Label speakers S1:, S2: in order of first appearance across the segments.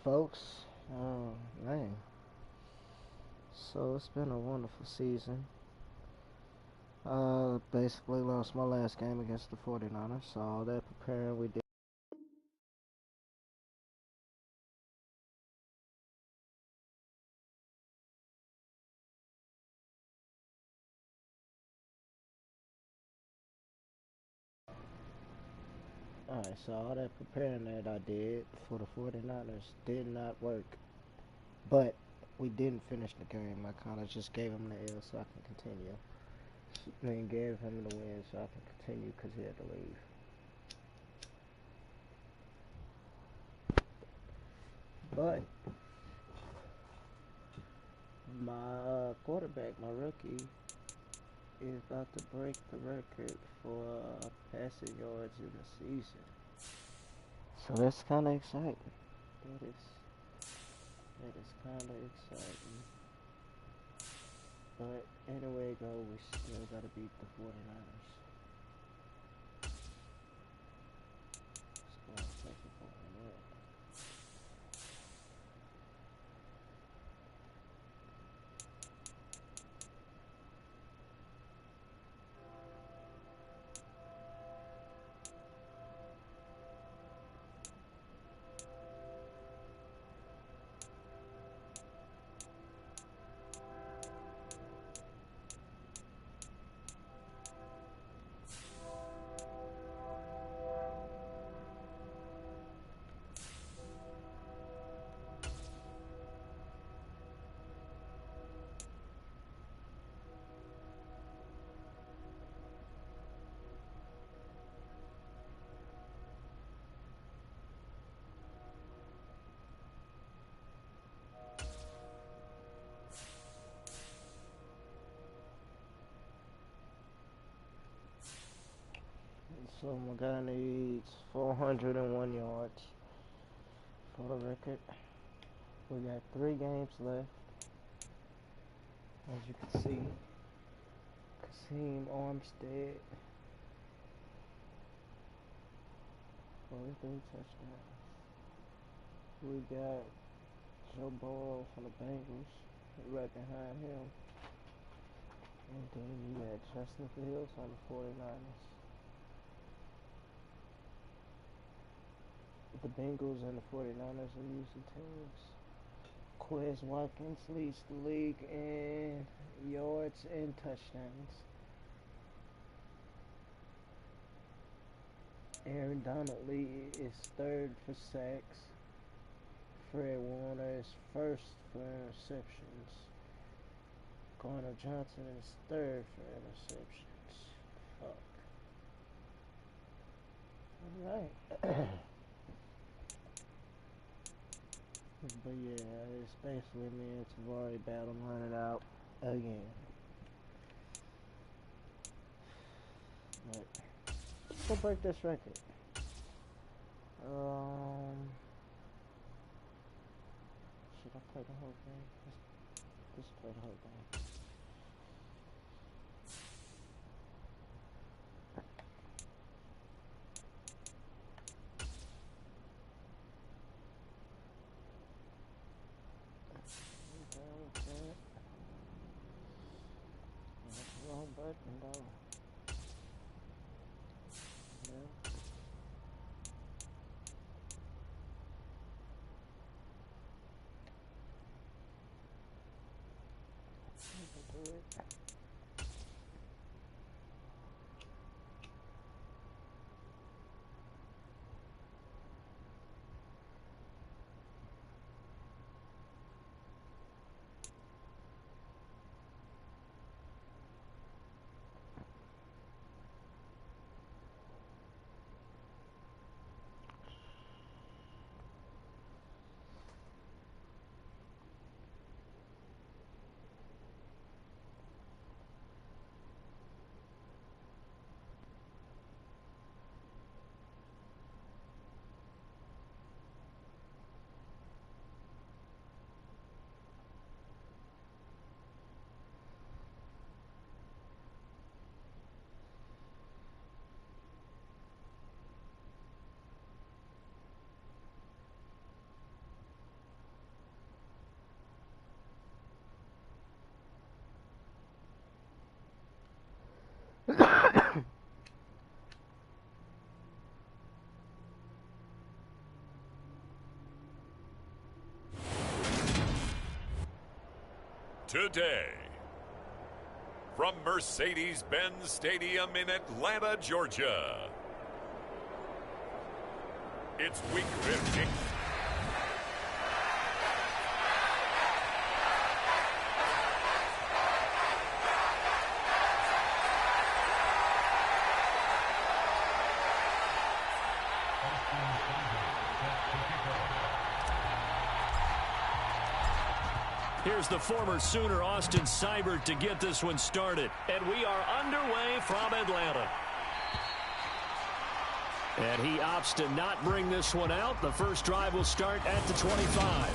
S1: folks. Oh, man. So it's been a wonderful season. Basically lost my last game against the 49ers, so all that preparing we did. Alright, so all that preparing that I did for the 49ers did not work. But we didn't finish the game. I kind of just gave him the L so I can continue. Then gave him the win so I can continue because he had to leave. But my quarterback, my rookie, is about to break the record for passing yards in the season. So that's kind of exciting. That is kind of exciting. But anyway it goes, we still got to beat the 49ers. Let's go and take it on that. So my guy needs 401 yards for the record. We got 3 games left. As you can see, Kasim Armstead, 43 touchdowns. We got Joe Burrow from the Bengals right behind him. And then you got Justin Fields on the 49ers. The Bengals and the 49ers are usually teams. Quez Watkins leads the league in yards and touchdowns. Aaron Donald is third for sacks. Fred Warner is first for interceptions. Garner Johnson is third for interceptions. Fuck. Alright. But yeah, it's basically me and Tavari battling it out again. But let's break this record. Should I play the whole game? Let's play the whole game. Wrong button though. Yeah.
S2: today. From Mercedes-Benz Stadium in Atlanta, Georgia, it's Week 15.
S3: Here's the former Sooner, Austin Seibert, to get this one started. And we are underway from Atlanta. And he opts to not bring this one out. The first drive will start at the 25.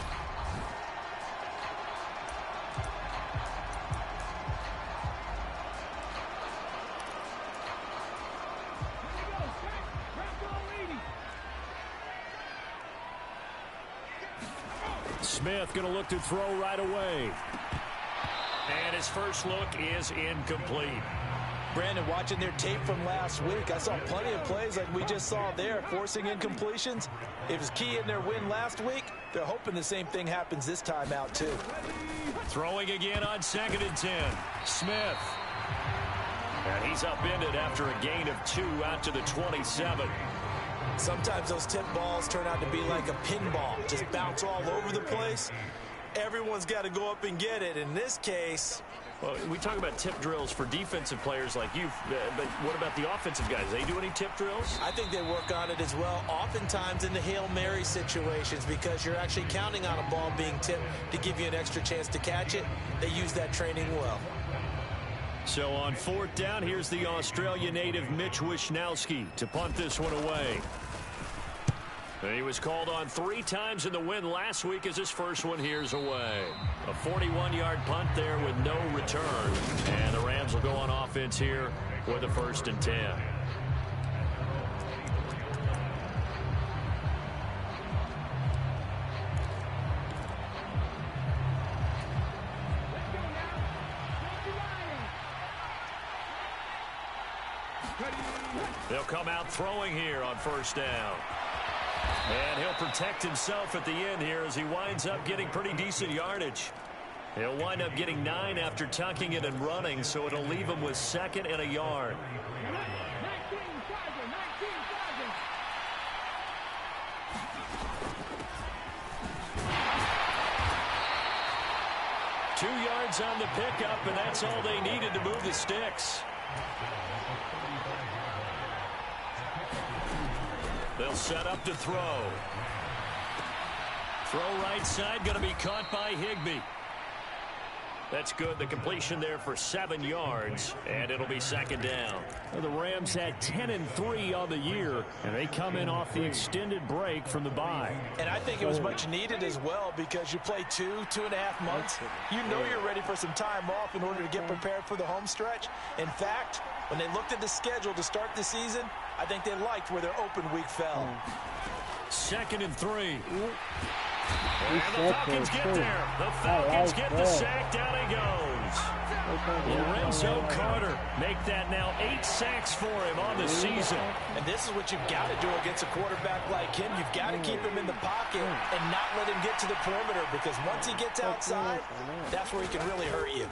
S3: Smith going to look to throw right away. And his first look is incomplete.
S4: Brandon, watching their tape from last week, I saw plenty of plays like we just saw there, forcing incompletions. It was key in their win last week. They're hoping the same thing happens this time out, too.
S3: Throwing again on 2nd and 10. Smith. And he's upended after a gain of 2 out to the 27.
S4: Sometimes those tip balls turn out to be like a pinball, just bounce all over the place. Everyone's got to go up and get it. In this case,
S3: well, we talk about tip drills for defensive players like you, but what about the offensive guys? They do any tip drills?
S4: I think they work on it as well, oftentimes in the Hail Mary situations, because you're actually counting on a ball being tipped to give you an extra chance to catch it. They use that training well.
S3: So on 4th down, here's the Australia native Mitch Wishnowski to punt this one away. And he was called on 3 times in the win last week as his first one here's away. A 41-yard punt there with no return. And the Rams will go on offense here with a 1st and 10. They'll come out throwing here on 1st down. And he'll protect himself at the end here as he winds up getting pretty decent yardage. He'll wind up getting 9 after tucking it and running, so it'll leave him with 2nd and a yard. Two yards on the pickup, and that's all they needed to move the sticks. They'll set up to throw. Throw right side, going to be caught by Higbee. That's good. The completion there for 7 yards, and it'll be 2nd down. Well, the Rams had 10-3 on the year, and they come in off the extended break from the bye.
S4: And I think it was much needed as well, because you play 2.5 months. You know you're ready for some time off in order to get prepared for the home stretch. In fact, when they looked at the schedule to start the season, I think they liked where their open week fell.
S3: 2nd and 3. And the Falcons get there. The Falcons get the sack. Down he goes. Lorenzo Carter make that now 8 sacks for him on the season.
S4: And this is what you've got to do against a quarterback like him. You've got to keep him in the pocket and not let him get to the perimeter, because once he gets outside, that's where he can really hurt you.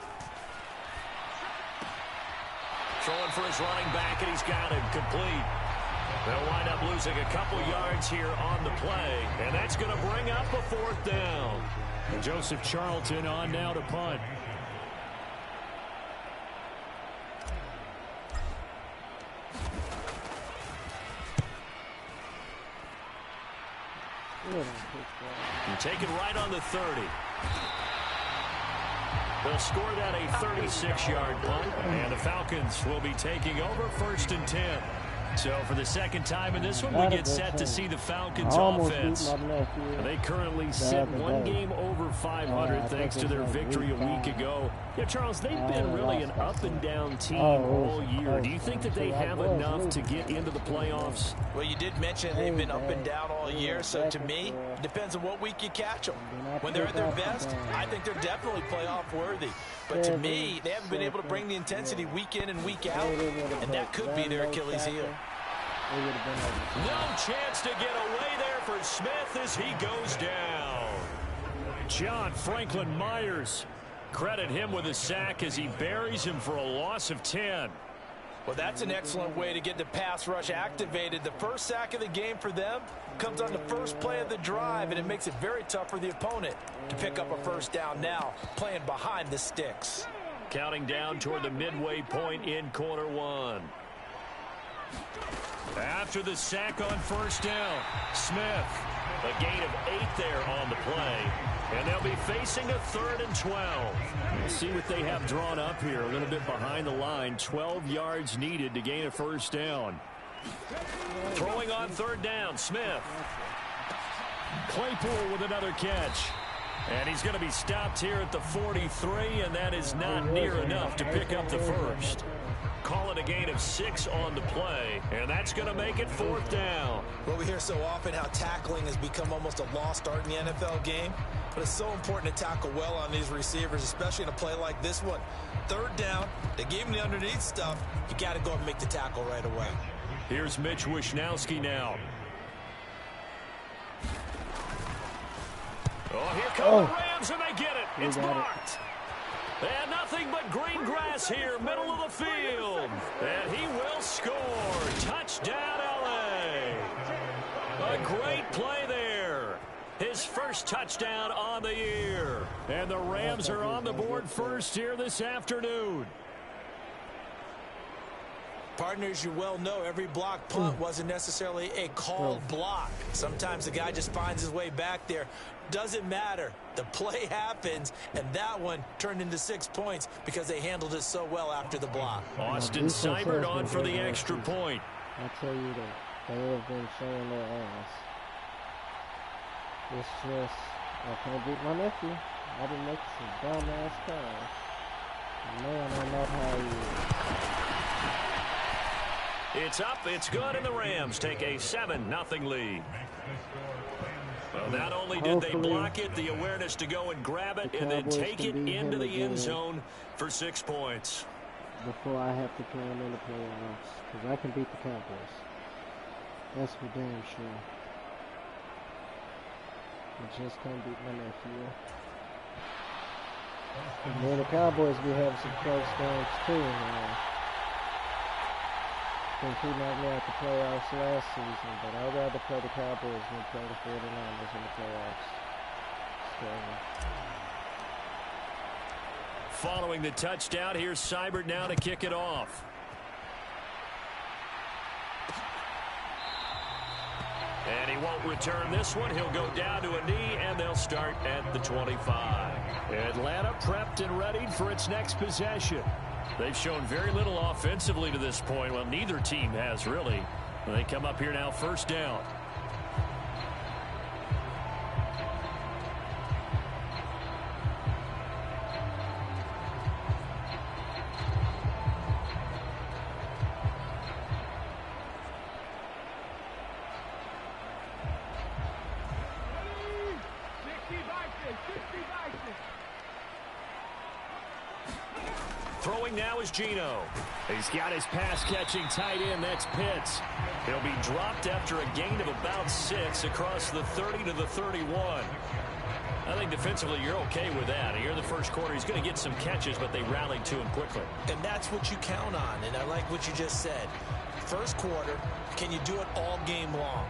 S3: Throwing for his running back, and he's got him complete. They'll wind up losing a couple yards here on the play, and that's going to bring up a 4th down. And Joseph Charlton on now to punt. And taken right on the 30. They'll score that a 36-yard punt, and the Falcons will be taking over 1st and 10. So for the 2nd time in this one, we get set to see the Falcons offense. They currently sit 1 game over 500 thanks to their victory a week ago. Yeah, Charles, they've been really an up-and-down team all year. Do you think that they have enough to get into the playoffs?
S4: Well, you did mention they've been up and down all year, so to me, it depends on what week you catch them. When they're at their best, I think they're definitely playoff worthy. But to me, they haven't been able to bring the intensity week in and week out, and that could be their Achilles heel.
S3: No chance to get away there for Smith as he goes down. John Franklin Myers Credit him with a sack as he buries him for a loss of 10.
S4: Well, that's an excellent way to get the pass rush activated. The first sack of the game for them comes on the first play of the drive, and it makes it very tough for the opponent to pick up a first down now, playing behind the sticks.
S3: Counting down toward the midway point in quarter one. After the sack on first down, Smith, a gain of 8 there on the play. And they'll be facing a 3rd and 12. We'll see what they have drawn up here. A little bit behind the line. 12 yards needed to gain a first down. Throwing on 3rd down, Smith. Claypool with another catch. And he's going to be stopped here at the 43, and that is not near enough to pick up the first. Call it a gain of 6 on the play, and that's going to make it 4th down.
S4: Well, we hear so often how tackling has become almost a lost art in the NFL game, but it's so important to tackle well on these receivers, especially in a play like this one. 3rd down, they gave him the underneath stuff. You got to go and make the tackle right away.
S3: Here's Mitch Wishnowski now. Oh, here come the Rams, and they get it. It's blocked. And nothing but green grass here, middle of the field. And he will score. Touchdown, L.A. A great play there. His first touchdown on the year. And the Rams are on the board first here this afternoon.
S4: Partners, you well know every block punt wasn't necessarily a called block. Sometimes the guy just finds his way back there. Doesn't matter. The play happens, and that one turned into 6 points because they handled it so well after the block.
S3: Austin Seibert on for the extra point.
S1: I tell you that they have been showing their ass. It's just, I can't beat my nephew. I didn't make some dumbass calls. Man, I know how he is.
S3: It's up, it's good, and the Rams take a 7-0 lead. Well, not only did they block it, the awareness to go and grab it and then take it into the end zone for 6 points.
S1: Before I have to play him in the playoffs, because I can beat the Cowboys. That's for damn sure. I just can't beat my nephew. And then the Cowboys will have some close games too. Been pretty knocked me out the playoffs last season, but I'd rather play the Cowboys than play the 49ers in the playoffs.
S3: Following the touchdown, here's Seibert now to kick it off. And he won't return this one. He'll go down to a knee, and they'll start at the 25. Atlanta prepped and readied for its next possession. They've shown very little offensively to this point. Well, neither team has really. They come up here now, first down. Throwing now is Geno. He's got his pass-catching tight end. That's Pitts. He'll be dropped after a gain of about 6 across the 30 to the 31. I think defensively you're okay with that. Here in the first quarter, he's going to get some catches, but they rallied to him quickly.
S4: And that's what you count on, and I like what you just said. First quarter, can you do it all game long?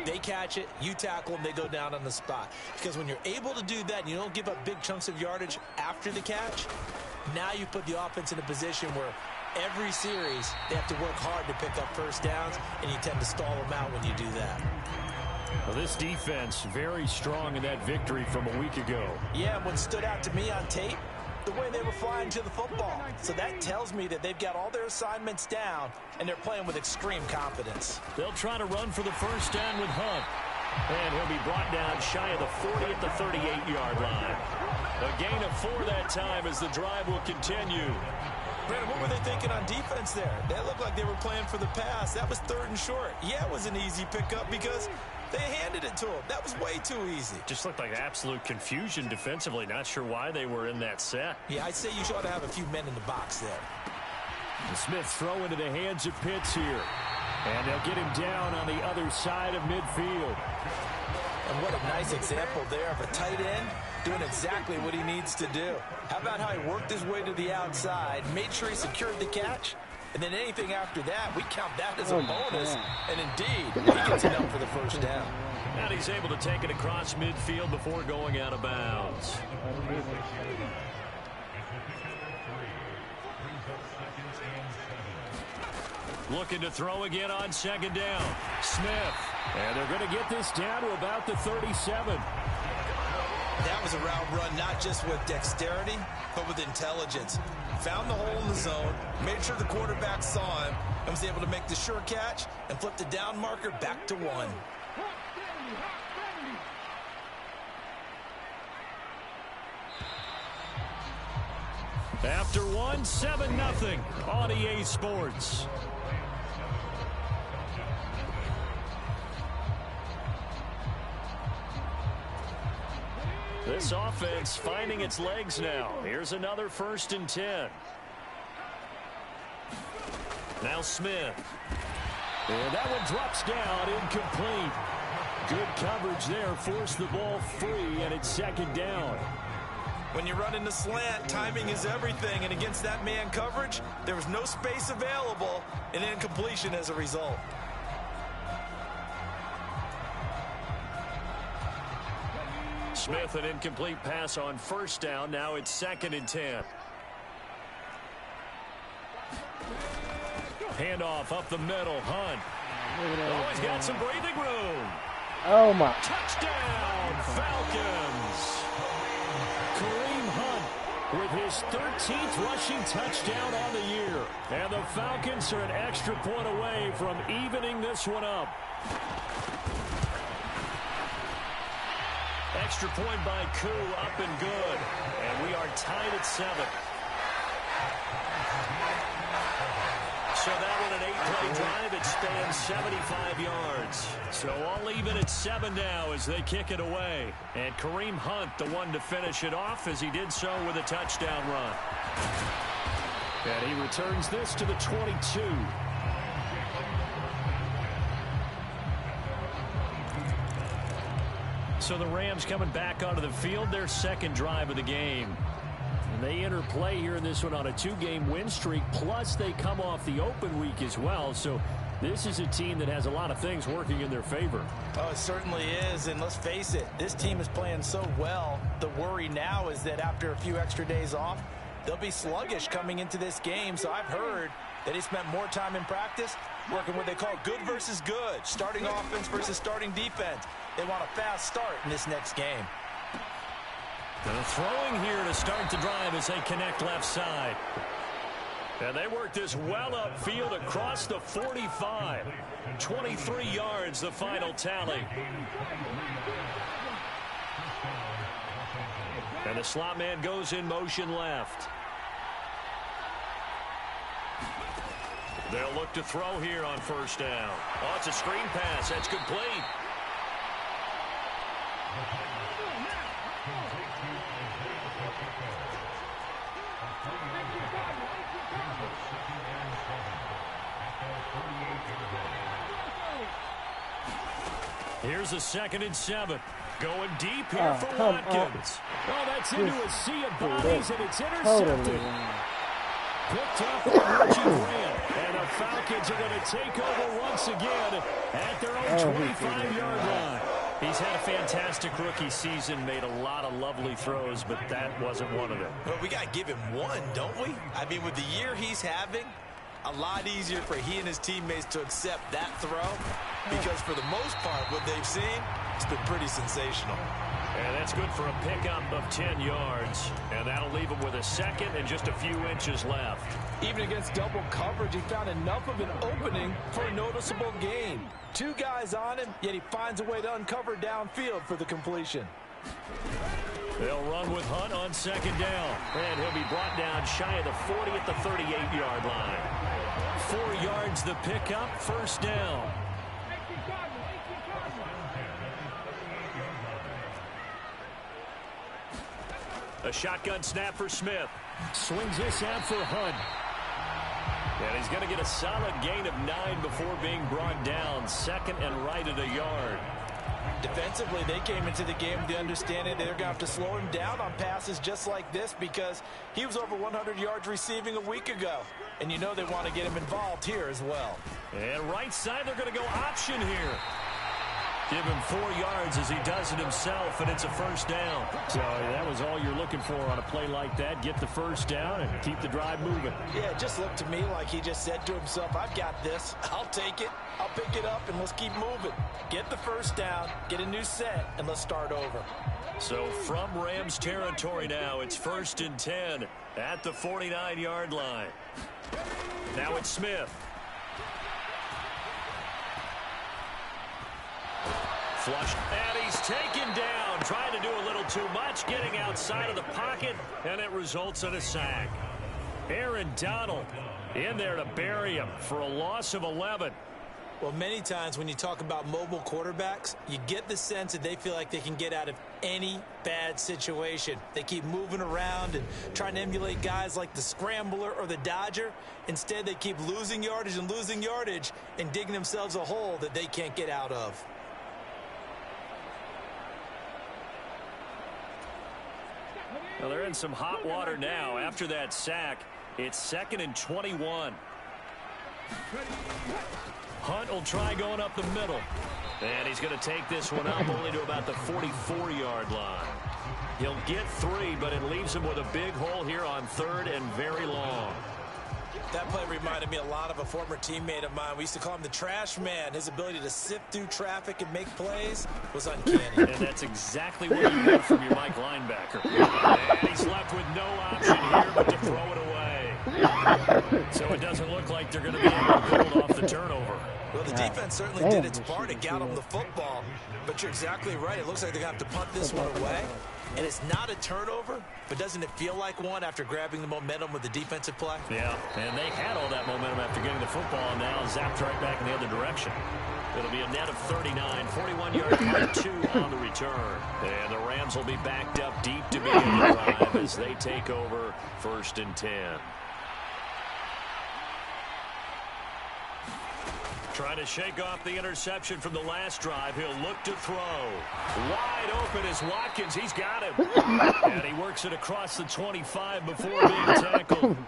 S4: They catch it, you tackle them, they go down on the spot. Because when you're able to do that and you don't give up big chunks of yardage after the catch, now you put the offense in a position where every series they have to work hard to pick up first downs, and you tend to stall them out when you do that.
S3: Well, this defense very strong in that victory from a week ago.
S4: Yeah, what stood out to me on tape, the way they were flying to the football. So that tells me that they've got all their assignments down, and they're playing with extreme confidence.
S3: They'll try to run for the first down with Hunt. And he'll be brought down shy of the 40 at the 38-yard line. A gain of 4 that time as the drive will continue.
S4: Brandon, what were they thinking on defense there? They looked like they were playing for the pass. That was 3rd and short. Yeah, it was an easy pickup because they handed it to him. That was way too easy.
S3: Just looked like absolute confusion defensively. Not sure why they were in that set.
S4: Yeah, I'd say you ought to have a few men in the box there.
S3: The Smith throw into the hands of Pitts here. And they'll get him down on the other side of midfield.
S4: And what a nice example there of a tight end doing exactly what he needs to do. How about how he worked his way to the outside, made sure he secured the catch, and then anything after that, we count that as a bonus. And indeed, he gets it up for the first down.
S3: And he's able to take it across midfield before going out of bounds. Looking to throw again on second down. Smith. And they're going to get this down to about the 37.
S4: That was a route run not just with dexterity, but with intelligence. Found the hole in the zone, made sure the quarterback saw him, and was able to make the sure catch and flip the down marker back to 1.
S3: After 1, 7-0 on EA Sports. This offense finding its legs now. Here's another 1st and 10. Now Smith. And that one drops down, incomplete. Good coverage there, forced the ball free, and it's second down.
S4: When you run in the slant, timing is everything, and against that man coverage, there was no space available, and incompletion as a result.
S3: Smith, an incomplete pass on 1st down. Now it's 2nd and 10. Handoff up the middle. Hunt. Oh, he's got some breathing room.
S1: Oh, my.
S3: Touchdown, Falcons. Kareem Hunt with his 13th rushing touchdown on the year. And the Falcons are an extra point away from evening this one up. Extra point by Koo, up and good. And we are tied at 7. So that one an 8-play drive. It spans 75 yards. So all even at 7 now as they kick it away. And Kareem Hunt, the one to finish it off, as he did so with a touchdown run. And he returns this to the 22. So the Rams coming back onto the field, their 2nd drive of the game. And they enter play here in this one on a 2-game win streak, plus they come off the open week as well. So this is a team that has a lot of things working in their favor.
S4: Oh, it certainly is, and let's face it, this team is playing so well. The worry now is that after a few extra days off, they'll be sluggish coming into this game. So I've heard that he spent more time in practice working what they call good versus good, starting offense versus starting defense. They want a fast start in this next game.
S3: And throwing here to start the drive as they connect left side. And they work this well upfield across the 45. 23 yards, the final tally. And the slot man goes in motion left. They'll look to throw here on 1st down. Oh, it's a screen pass. That's complete. Here's a 2nd and 7. Going deep here for Watkins. Oh, that's into a sea of bodies, and it's intercepted. Picked up by Reggie Grant. And the Falcons are going to take over once again at their own 25-yard line. He's had a fantastic rookie season, made a lot of lovely throws, but that wasn't one of them.
S4: Well, we got to give him one, don't we? I mean, with the year he's having, a lot easier for he and his teammates to accept that throw, because for the most part, what they've seen, it's been pretty sensational.
S3: And that's good for a pickup of 10 yards. And that'll leave him with a 2nd and just a few inches left.
S4: Even against double coverage, he found enough of an opening for a noticeable gain. 2 guys on him, yet he finds a way to uncover downfield for the completion.
S3: They'll run with Hunt on 2nd down. And he'll be brought down shy of the 40 at the 38-yard line. 4 yards the pickup, 1st down. A shotgun snap for Smith. Swings this out for Hunt. And he's going to get a solid gain of 9 before being brought down. 2nd and right at a yard.
S4: Defensively, they came into the game with the understanding they're going to have to slow him down on passes just like this because he was over 100 yards receiving a week ago. And you know they want to get him involved here as well.
S3: And right side, they're going to go option here. Give him 4 yards as he does it himself, and it's a first down. So that was all you're looking for on a play like that. Get the first down and keep the drive moving.
S4: Yeah, it just looked to me like he just said to himself, I've got this. I'll take it. I'll pick it up, and let's keep moving. Get the first down, get a new set, and let's start over.
S3: So from Rams territory now, it's 1st and 10 at the 49-yard line. Now it's Smith. Flushed, and he's taken down, trying to do a little too much, getting outside of the pocket, and it results in a sack. Aaron Donald in there to bury him for a loss of 11.
S4: Well, many times when you talk about mobile quarterbacks, you get the sense that they feel like they can get out of any bad situation. They keep moving around and trying to emulate guys like the Scrambler or the Dodger. Instead, they keep losing yardage and digging themselves a hole that they can't get out of.
S3: Well, they're in some hot water now. After that sack, it's 2nd and 21. Hunt will try going up the middle. And he's going to take this one up only to about the 44-yard line. He'll get 3, but it leaves him with a big hole here on 3rd and very long.
S4: That play reminded me a lot of a former teammate of mine. We used to call him the trash man. His ability to sift through traffic and make plays was uncanny.
S3: And that's exactly what you want from your Mike linebacker. And he's left with no option here but to throw it away. So it doesn't look like they're going to be able to build off the turnover.
S4: Well, the defense certainly did its part to get him the football. But you're exactly right. It looks like they're going to have to punt this one away. And it's not a turnover, but doesn't it feel like one after grabbing the momentum with the defensive play?
S3: Yeah, and they had all that momentum after getting the football, and now zapped right back in the other direction. It'll be a net of 39, 41-yard punt, 2 on the return. And the Rams will be backed up deep to begin the drive as they take over 1st and 10. Trying to shake off the interception from the last drive. He'll look to throw. Wide open is Watkins. He's got him. And he works it across the 25 before being tackled.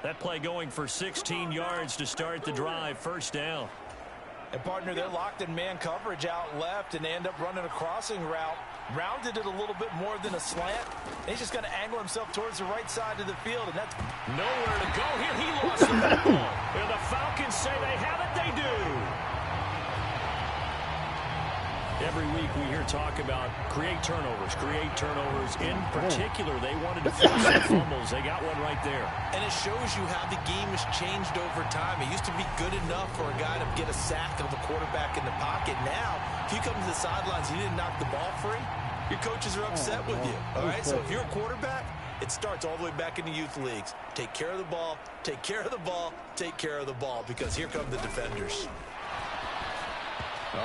S3: That play going for 16 yards to start the drive. First down.
S4: And, partner, they're locked in man coverage out left, and they end up running a crossing route. Rounded it a little bit more than a slant. And he's just going to angle himself towards the right side of the field, and that's
S3: nowhere to go here. He lost the football. And the Falcons say they have it. They do. Every week we hear talk about create turnovers. In particular, they wanted to force the fumbles. They got one right there.
S4: And it shows you how the game has changed over time. It used to be good enough for a guy to get a sack of a quarterback in the pocket. Now, if you come to the sidelines and you didn't knock the ball free, your coaches are upset with you. All right, so if you're a quarterback, it starts all the way back in the youth leagues. Take care of the ball, take care of the ball, take care of the ball, because here come the defenders.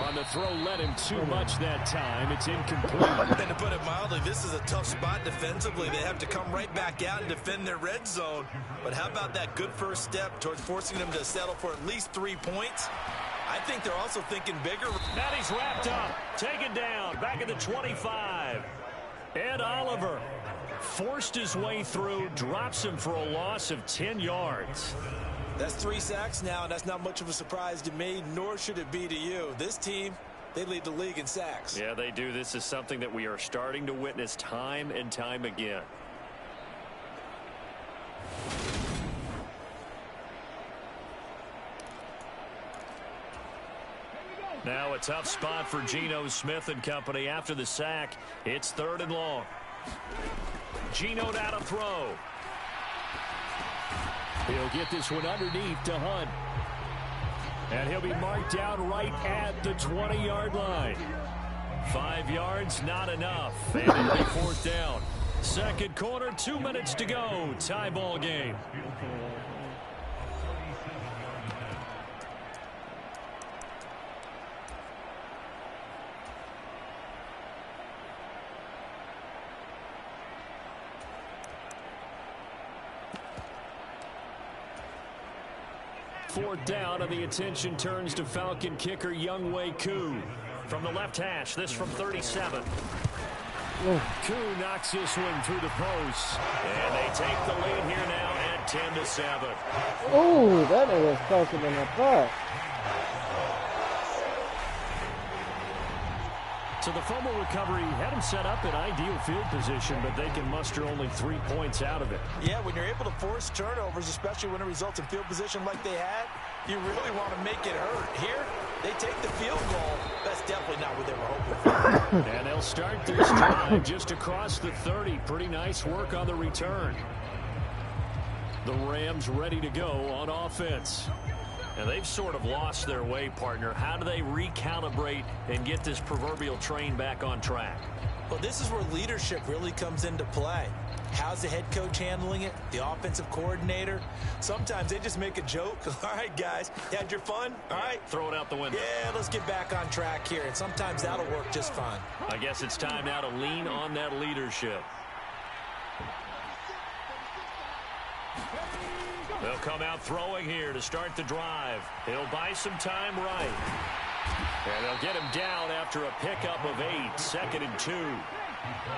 S3: On the throw, led him too much that time. It's incomplete.
S4: And to put it mildly, this is a tough spot defensively. They have to come right back out and defend their red zone. But how about that good first step towards forcing them to settle for at least 3 points? I think they're also thinking bigger.
S3: Now he's wrapped up, taken down, back at the 25. Ed Oliver forced his way through, drops him for a loss of 10 yards.
S4: That's 3 sacks now, and that's not much of a surprise to me, nor should it be to you. This team, they lead the league in sacks.
S3: Yeah, they do. This is something that we are starting to witness time and time again. Now a tough spot for Geno Smith and company after the sack. It's 3rd and long. Geno now to throw. He'll get this one underneath to Hunt. And he'll be marked down right at the 20-yard line. 5 yards, not enough. And it'll be 4th down. Second quarter, 2 minutes to go. Tie ball game. Fourth down, and the attention turns to Falcon kicker Younghoe Koo. from the left hash. This from 37. Koo knocks this one through the post. And they take the lead here now at 10-7.
S1: Ooh, that was closer than I thought.
S3: So the fumble recovery had him set up in ideal field position, but they can muster only 3 points out of it.
S4: Yeah, when you're able to force turnovers, especially when it results in field position like they had, you really want to make it hurt. Here, they take the field goal. That's definitely not what they were hoping for.
S3: And they'll start this drive just across the 30. Pretty nice work on the return. The Rams ready to go on offense. And they've sort of lost their way, partner. How do they recalibrate and get this proverbial train back on track?
S4: Well, this is where leadership really comes into play. How's the head coach handling it? The offensive coordinator? Sometimes they just make a joke. All right, guys, you had your fun? All right.
S3: Throw it out the window.
S4: Yeah, let's get back on track here. And sometimes that'll work just fine.
S3: I guess it's time now to lean on that leadership. They'll come out throwing here to start the drive. He'll buy some time right. And they'll get him down after a pickup of 8. 2nd and 2.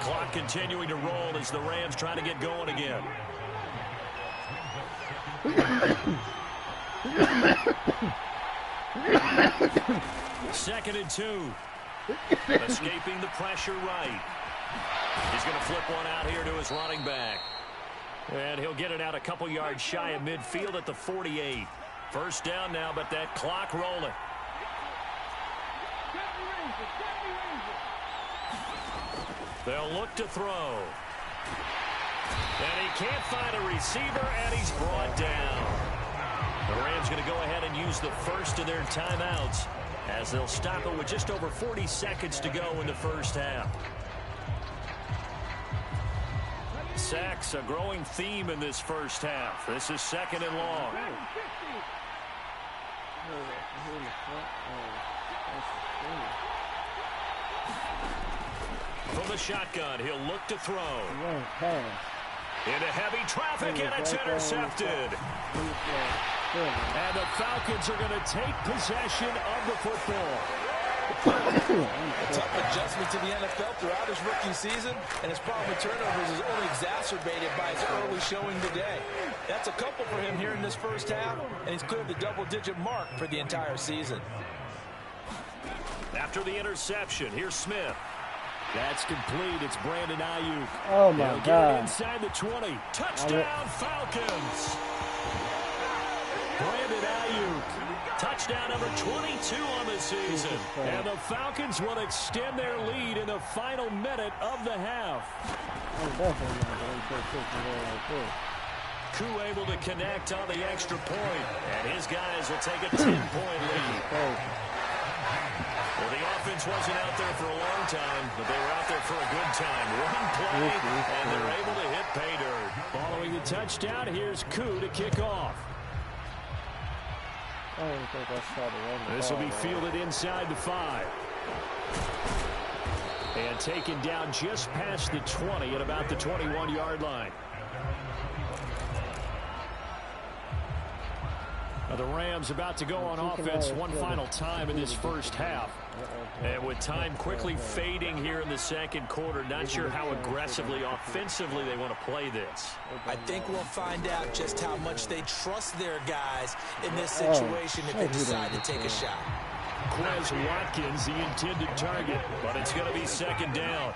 S3: Clock continuing to roll as the Rams try to get going again. Second and 2. Escaping the pressure right. He's going to flip one out here to his running back. And he'll get it out a couple yards shy of midfield at the 48. First down now, but that clock rolling. They'll look to throw. And he can't find a receiver, and he's brought down. The Rams going to go ahead and use the first of their timeouts as they'll stop it with just over 40 seconds to go in the first half. Sacks, a growing theme in this first half. This is 2nd and long. From the shotgun, he'll look to throw. Into heavy traffic, and it's intercepted. And the Falcons are going to take possession of the football.
S4: A tough adjustment to the NFL throughout his rookie season, and his problem with turnovers is only exacerbated by his early showing today. That's a couple for him here in this first half, and he's cleared the double-digit mark for the entire season.
S3: After the interception, here's Smith. That's complete. It's Brandon Ayuk.
S1: Oh, my God.
S3: Inside the 20. Touchdown, Falcons. Brandon Ayuk. Touchdown number 22 on the season. And the Falcons will extend their lead in the final minute of the half. Koo able to connect on the extra point. And his guys will take a 10-point lead. Well, the offense wasn't out there for a long time, but they were out there for a good time. One play, and they're able to hit pay dirt. Following the touchdown, here's Koo to kick off. This will be fielded inside the 5. And taken down just past the 20 at about the 21-yard line. Now the Rams about to go on offense one final time in this first half. And with time quickly fading here in the second quarter, not sure how aggressively, offensively they want to play this.
S4: I think we'll find out just how much they trust their guys in this situation if they decide to take a shot.
S3: Quez Watkins, the intended target, but it's going to be second down.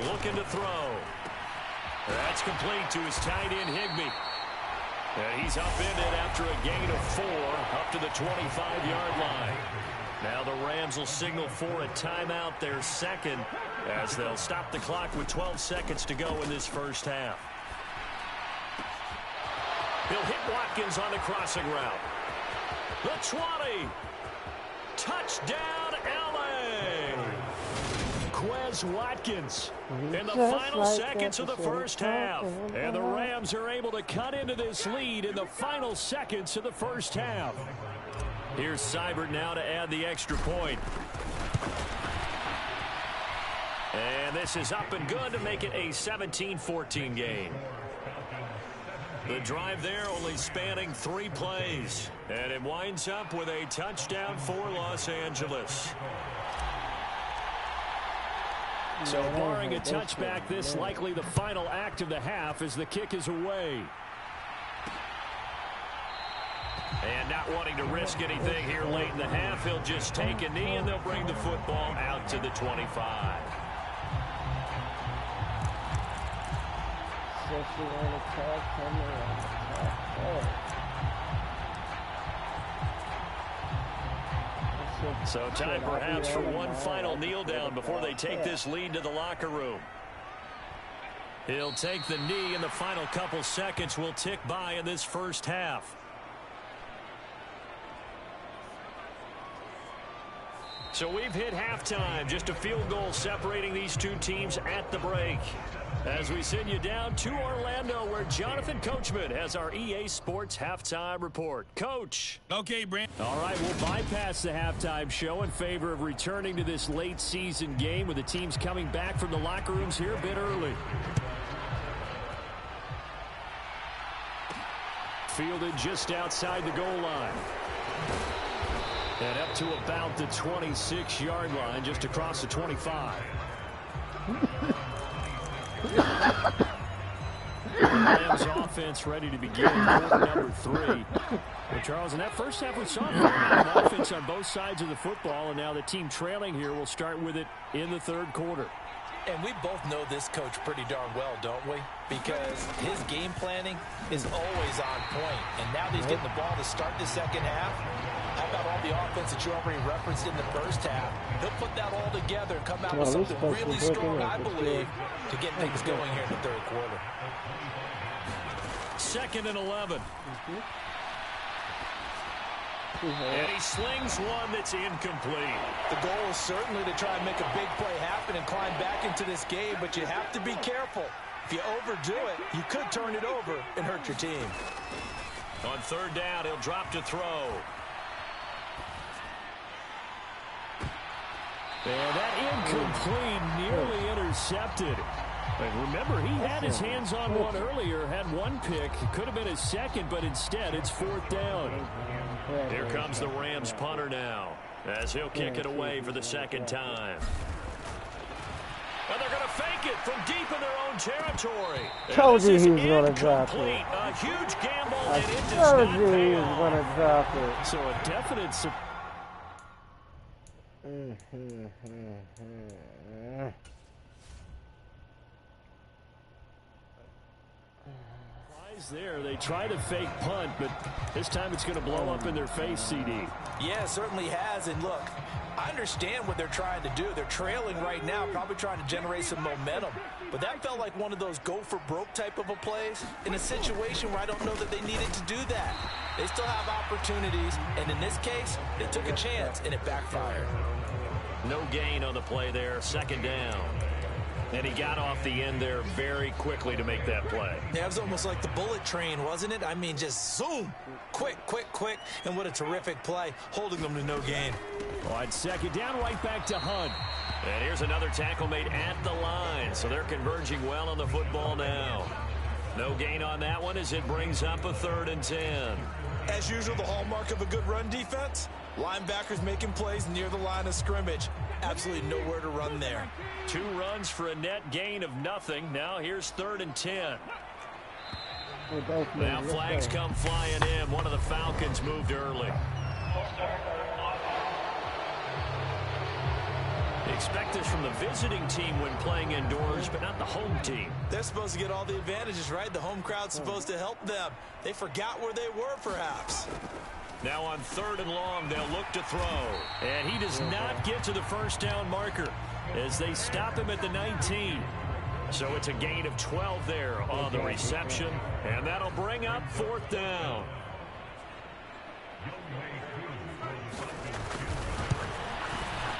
S3: Looking to throw. That's complete to his tight end, Higbee. And he's upended after a gain of 4 up to the 25-yard line. Now the Rams will signal for a timeout, their second, as they'll stop the clock with 12 seconds to go in this first half. He'll hit Watkins on the crossing route. The 20. Touchdown, L.A. Quez Watkins in the final seconds of the first half. And the Rams are able to cut into this lead in the final seconds of the first half. Here's Seibert now to add the extra point. And this is up and good to make it a 17-14 game. The drive there only spanning 3 plays. And it winds up with a touchdown for Los Angeles. So barring a touchback, this likely the final act of the half as the kick is away. And not wanting to risk anything here late in the half, he'll just take a knee and they'll bring the football out to the 25. So time perhaps for one final kneel down before they take this lead to the locker room. He'll take the knee, and the final couple seconds will tick by in this first half. So we've hit halftime, just a field goal separating these two teams at the break. As we send you down to Orlando, where Jonathan Coachman has our EA Sports halftime report. Coach.
S5: Okay, Brent.
S3: All right, we'll bypass the halftime show in favor of returning to this late season game with the teams coming back from the locker rooms here a bit early. Fielded just outside the goal line. And up to about the 26-yard line, just across the 25. Rams offense ready to begin. Number 3. Well, Charles, in that first half we saw an offense on both sides of the football, and now the team trailing here will start with it in the third quarter.
S4: And we both know this coach pretty darn well, don't we? Because his game planning is always on point. And now that he's getting the ball to start the second half, how about all the offense that you already referenced in the first half? He'll put that all together and come out with something really strong, I believe, to get things going here in the third quarter.
S3: 2nd and 11. And he slings one that's incomplete.
S4: The goal is certainly to try and make a big play happen and climb back into this game, but you have to be careful. If you overdo it, you could turn it over and hurt your team.
S3: On 3rd down, he'll drop to throw. And that incomplete, nearly intercepted. And remember, he had his hands on one earlier, had one pick. It could have been his second, but instead it's 4th down. Here comes the Rams punter now, as he'll kick it away for the second time. And they're going to fake it from deep in their own territory.
S1: Told you he was going to drop it.
S3: A huge gamble, and it does
S1: Told
S3: not
S1: you he
S3: pay
S1: was
S3: off.
S1: going to drop it.
S3: So a definite there. They try to fake punt, but this time it's going to blow up in their face, CD.
S4: Yeah, it certainly has. And look, I understand what they're trying to do. They're trailing right now, probably trying to generate some momentum. But that felt like one of those go-for-broke type of a plays in a situation where I don't know that they needed to do that. They still have opportunities, and in this case, they took a chance, and it backfired.
S3: No gain on the play there, 2nd down. And he got off the end there very quickly to make that play.
S4: Yeah, it was almost like the bullet train, wasn't it? I mean, just zoom. Quick, quick, quick. And what a terrific play, holding them to no gain.
S3: On 2nd down, right back to Hunt. And here's another tackle made at the line. So they're converging well on the football now. No gain on that one as it brings up a 3rd and 10.
S4: As usual, the hallmark of a good run defense, linebackers making plays near the line of scrimmage. Absolutely nowhere to run there.
S3: 2 runs for a net gain of nothing. Now here's 3rd and 10. Now flags come flying in. One of the Falcons moved early. Expect this from the visiting team when playing indoors, but not the home team.
S4: They're supposed to get all the advantages, right? The home crowd's supposed to help them. They forgot where they were, perhaps.
S3: Now on 3rd and long, they'll look to throw. And he does not get to the first down marker as they stop him at the 19. So it's a gain of 12 there on the reception. And that'll bring up 4th down.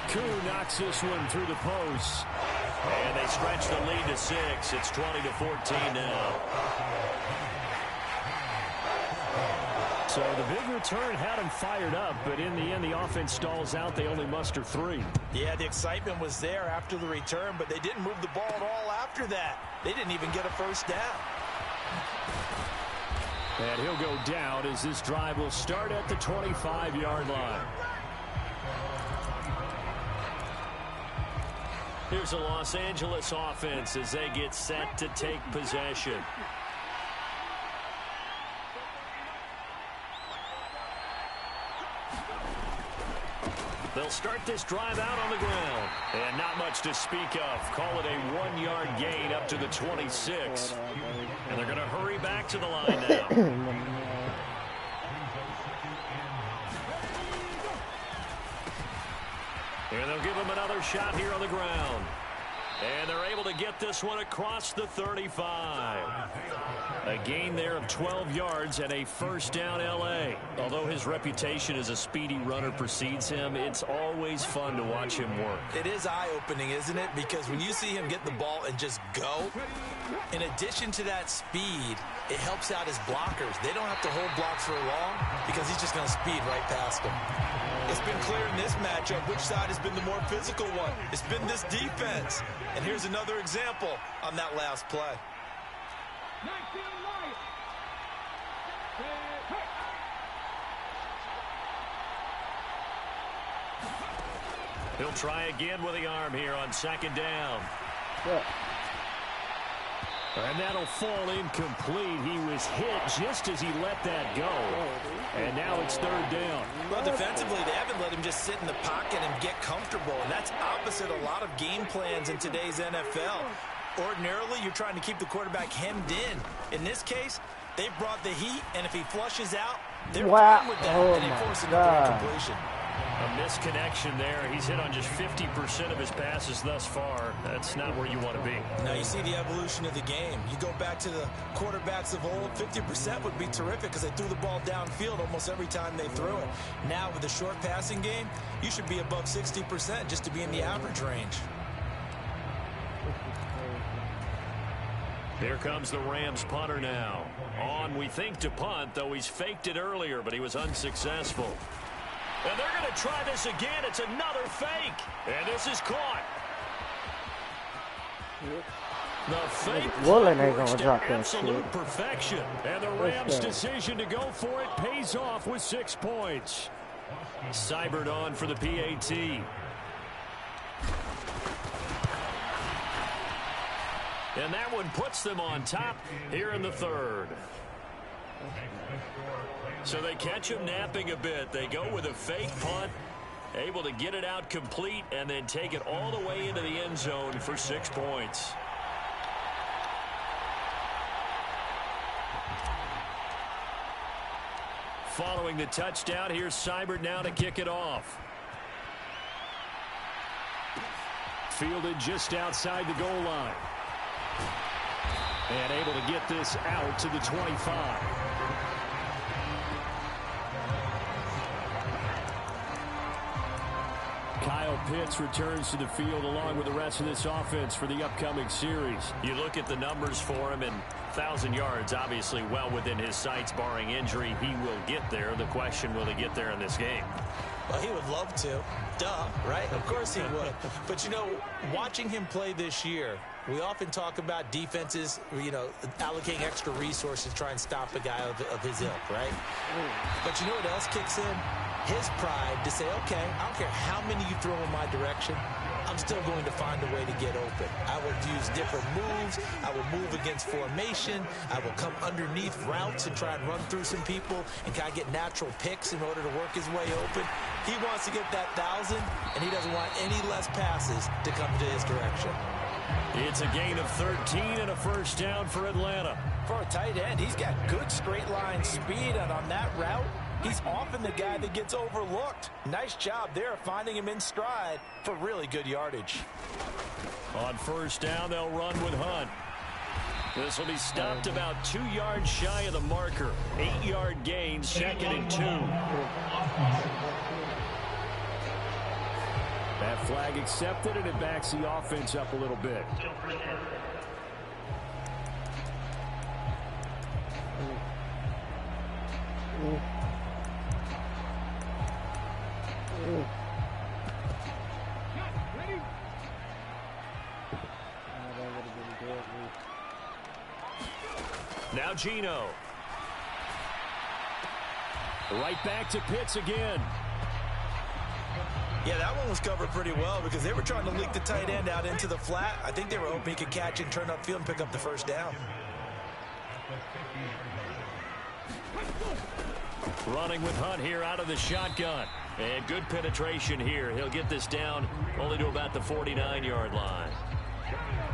S3: Koo knocks this one through the post. And they stretch the lead to 6. It's 20-14 now. So the big return had them fired up, but in the end, the offense stalls out. They only muster 3.
S4: Yeah, the excitement was there after the return, but they didn't move the ball at all after that. They didn't even get a first down.
S3: And he'll go down as this drive will start at the 25-yard line. Here's the Los Angeles offense as they get set to take possession. They'll start this drive out on the ground. And not much to speak of. Call it a 1-yard gain up to the 26. And they're going to hurry back to the line now. And they'll give him another shot here on the ground. And they're able to get this one across the 35. A gain there of 12 yards and a first down L.A. Although his reputation as a speedy runner precedes him, it's always fun to watch him work.
S4: It is eye-opening, isn't it? Because when you see him get the ball and just go, in addition to that speed, it helps out his blockers. They don't have to hold blocks for long because he's just going to speed right past them. It's been clear in this matchup which side has been the more physical one. It's been this defense. And here's another example on that last play.
S3: He'll try again with the arm here on second down.
S1: Yeah.
S3: And that'll fall incomplete. He was hit just as he let that go. And now it's third down.
S4: Well, defensively, they haven't let him just sit in the pocket and get comfortable. And that's opposite a lot of game plans in today's NFL. Ordinarily, you're trying to keep the quarterback hemmed in. In this case, they brought the heat, and if he flushes out, they're fine with that, and they force another incompletion.
S3: A misconnection there. He's hit on just 50% of his passes thus far. That's not where you want to be.
S4: Now you see the evolution of the game. You go back to the quarterbacks of old, 50% would be terrific because they threw the ball downfield almost every time they threw it. Now with the short passing game, you should be above 60% just to be in the average range.
S3: Here comes the Rams punter now. On, we think, to punt, though he's faked it earlier, but he was unsuccessful. And they're going to try this again. It's another fake. And this is caught. The fake works to absolute perfection. And the Rams' decision to go for it pays off with 6 points. Seibert on for the PAT. And that one puts them on top here in the third. So they catch him napping a bit. They go with a fake punt, able to get it out complete, and then take it all the way into the end zone for 6 points. Following the touchdown, here's Seibert now to kick it off. Fielded just outside the goal line. And able to get this out to the 25. Kyle Pitts returns to the field along with the rest of this offense for the upcoming series. You look at the numbers for him, and 1,000 yards obviously well within his sights, barring injury. He will get there. The question, will he get there in this game?
S4: Well, he would love to. Duh, right? Of course he would. But, you know, watching him play this year, we often talk about defenses, you know, allocating extra resources to try and stop a guy of his ilk, right? But you know what else kicks in? His pride to say, okay, I don't care how many you throw in my direction, I'm still going to find a way to get open. I will use different moves. I will move against formation. I will come underneath routes and try and run through some people and kind of get natural picks in order to work his way open. He wants to get that 1,000, and he doesn't want any less passes to come to his direction.
S3: It's a gain of 13 and a first down for Atlanta.
S4: For a tight end, he's got good straight line speed, and on that route, he's often the guy that gets overlooked. Nice job there finding him in stride for really good yardage.
S3: On first down, they'll run with Hunt. This will be stopped about 2 yards shy of the marker. 8-yard gain, 2nd and 2. That flag accepted, and it backs the offense up a little bit. Now Gino. Right back to Pitts again.
S4: Yeah, that one was covered pretty well because they were trying to leak the tight end out into the flat. I think they were hoping he could catch and turn upfield and pick up the first down.
S3: Running with Hunt here out of the shotgun. And good penetration here. He'll get this down only to about the 49-yard line.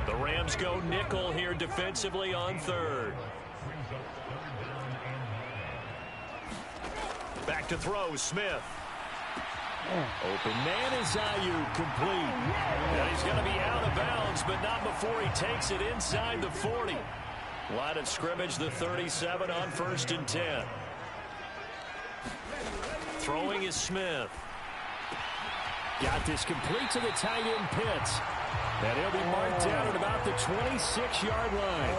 S3: The Rams go nickel here defensively on third. Back to throw, Smith. Open man is Ayuk, complete. And he's going to be out of bounds, but not before he takes it inside the 40. Line of scrimmage, the 37 on 1st and 10. Throwing is Smith. Got this complete to the tight end Pitts. And he'll be marked down at about the 26-yard line.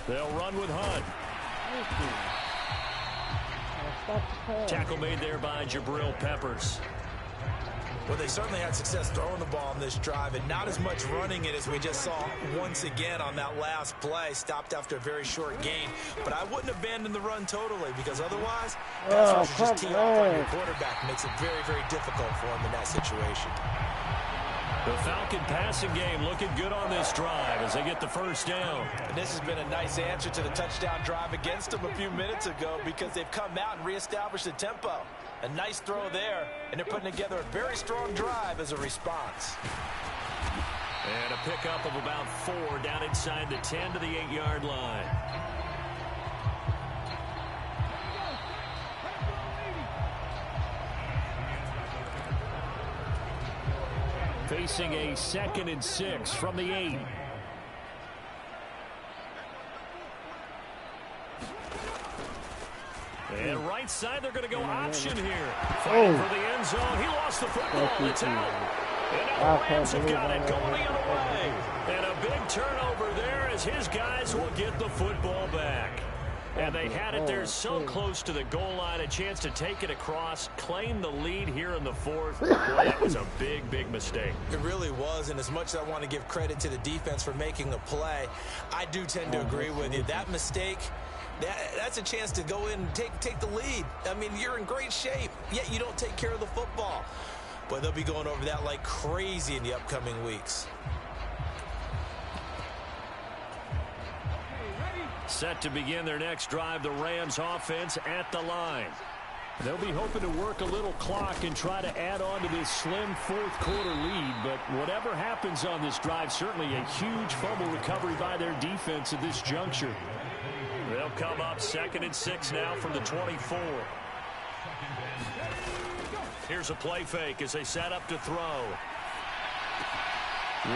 S3: They'll run with Hunt. Tackle made there by Jabril Peppers.
S4: Well, they certainly had success throwing the ball on this drive and not as much running it as we just saw once again on that last play. Stopped after a very short gain. But I wouldn't abandon the run totally because otherwise, pass rush just tee off on your quarterback. Makes it very, very difficult for him in that situation.
S3: The Falcon passing game looking good on this drive as they get the first down.
S4: And this has been a nice answer to the touchdown drive against them a few minutes ago because they've come out and reestablished the tempo. A nice throw there, and they're putting together a very strong drive as a response.
S3: And a pickup of about 4 down inside the 10 to the 8-yard line. Facing a 2nd and 6 from the 8. And right side, they're going to go option here. Fighting for the end zone. He lost the football. It's out. And now the Rams have got it going the other way. And a big turnover there as his guys will get the football back. And they had it there so close to the goal line, a chance to take it across, claim the lead here in the 4th. Boy, that was a big, big mistake.
S4: It really was, and as much as I want to give credit to the defense for making a play, I do tend to agree with you. That mistake, that's a chance to go in and take the lead. I mean, you're in great shape, yet you don't take care of the football. But they'll be going over that like crazy in the upcoming weeks.
S3: Set to begin their next drive, the Rams offense at the line. They'll be hoping to work a little clock and try to add on to this slim 4th quarter lead. But whatever happens on this drive, certainly a huge fumble recovery by their defense at this juncture. They'll come up 2nd and 6 now from the 24. Here's a play fake as they set up to throw.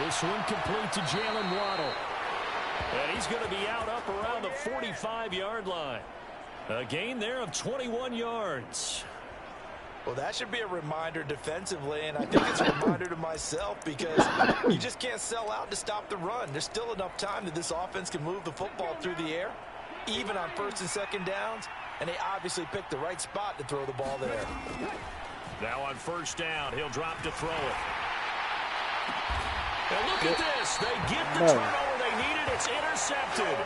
S3: This one complete to Jalen Waddle. And he's going to be out up around the 45-yard line. A gain there of 21 yards.
S4: Well, that should be a reminder defensively, and I think it's a reminder to myself because you just can't sell out to stop the run. There's still enough time that this offense can move the football through the air, even on 1st and 2nd downs, and they obviously picked the right spot to throw the ball there.
S3: Now on 1st down, he'll drop to throw it. And look at this. They get the turnover they needed. It's intercepted.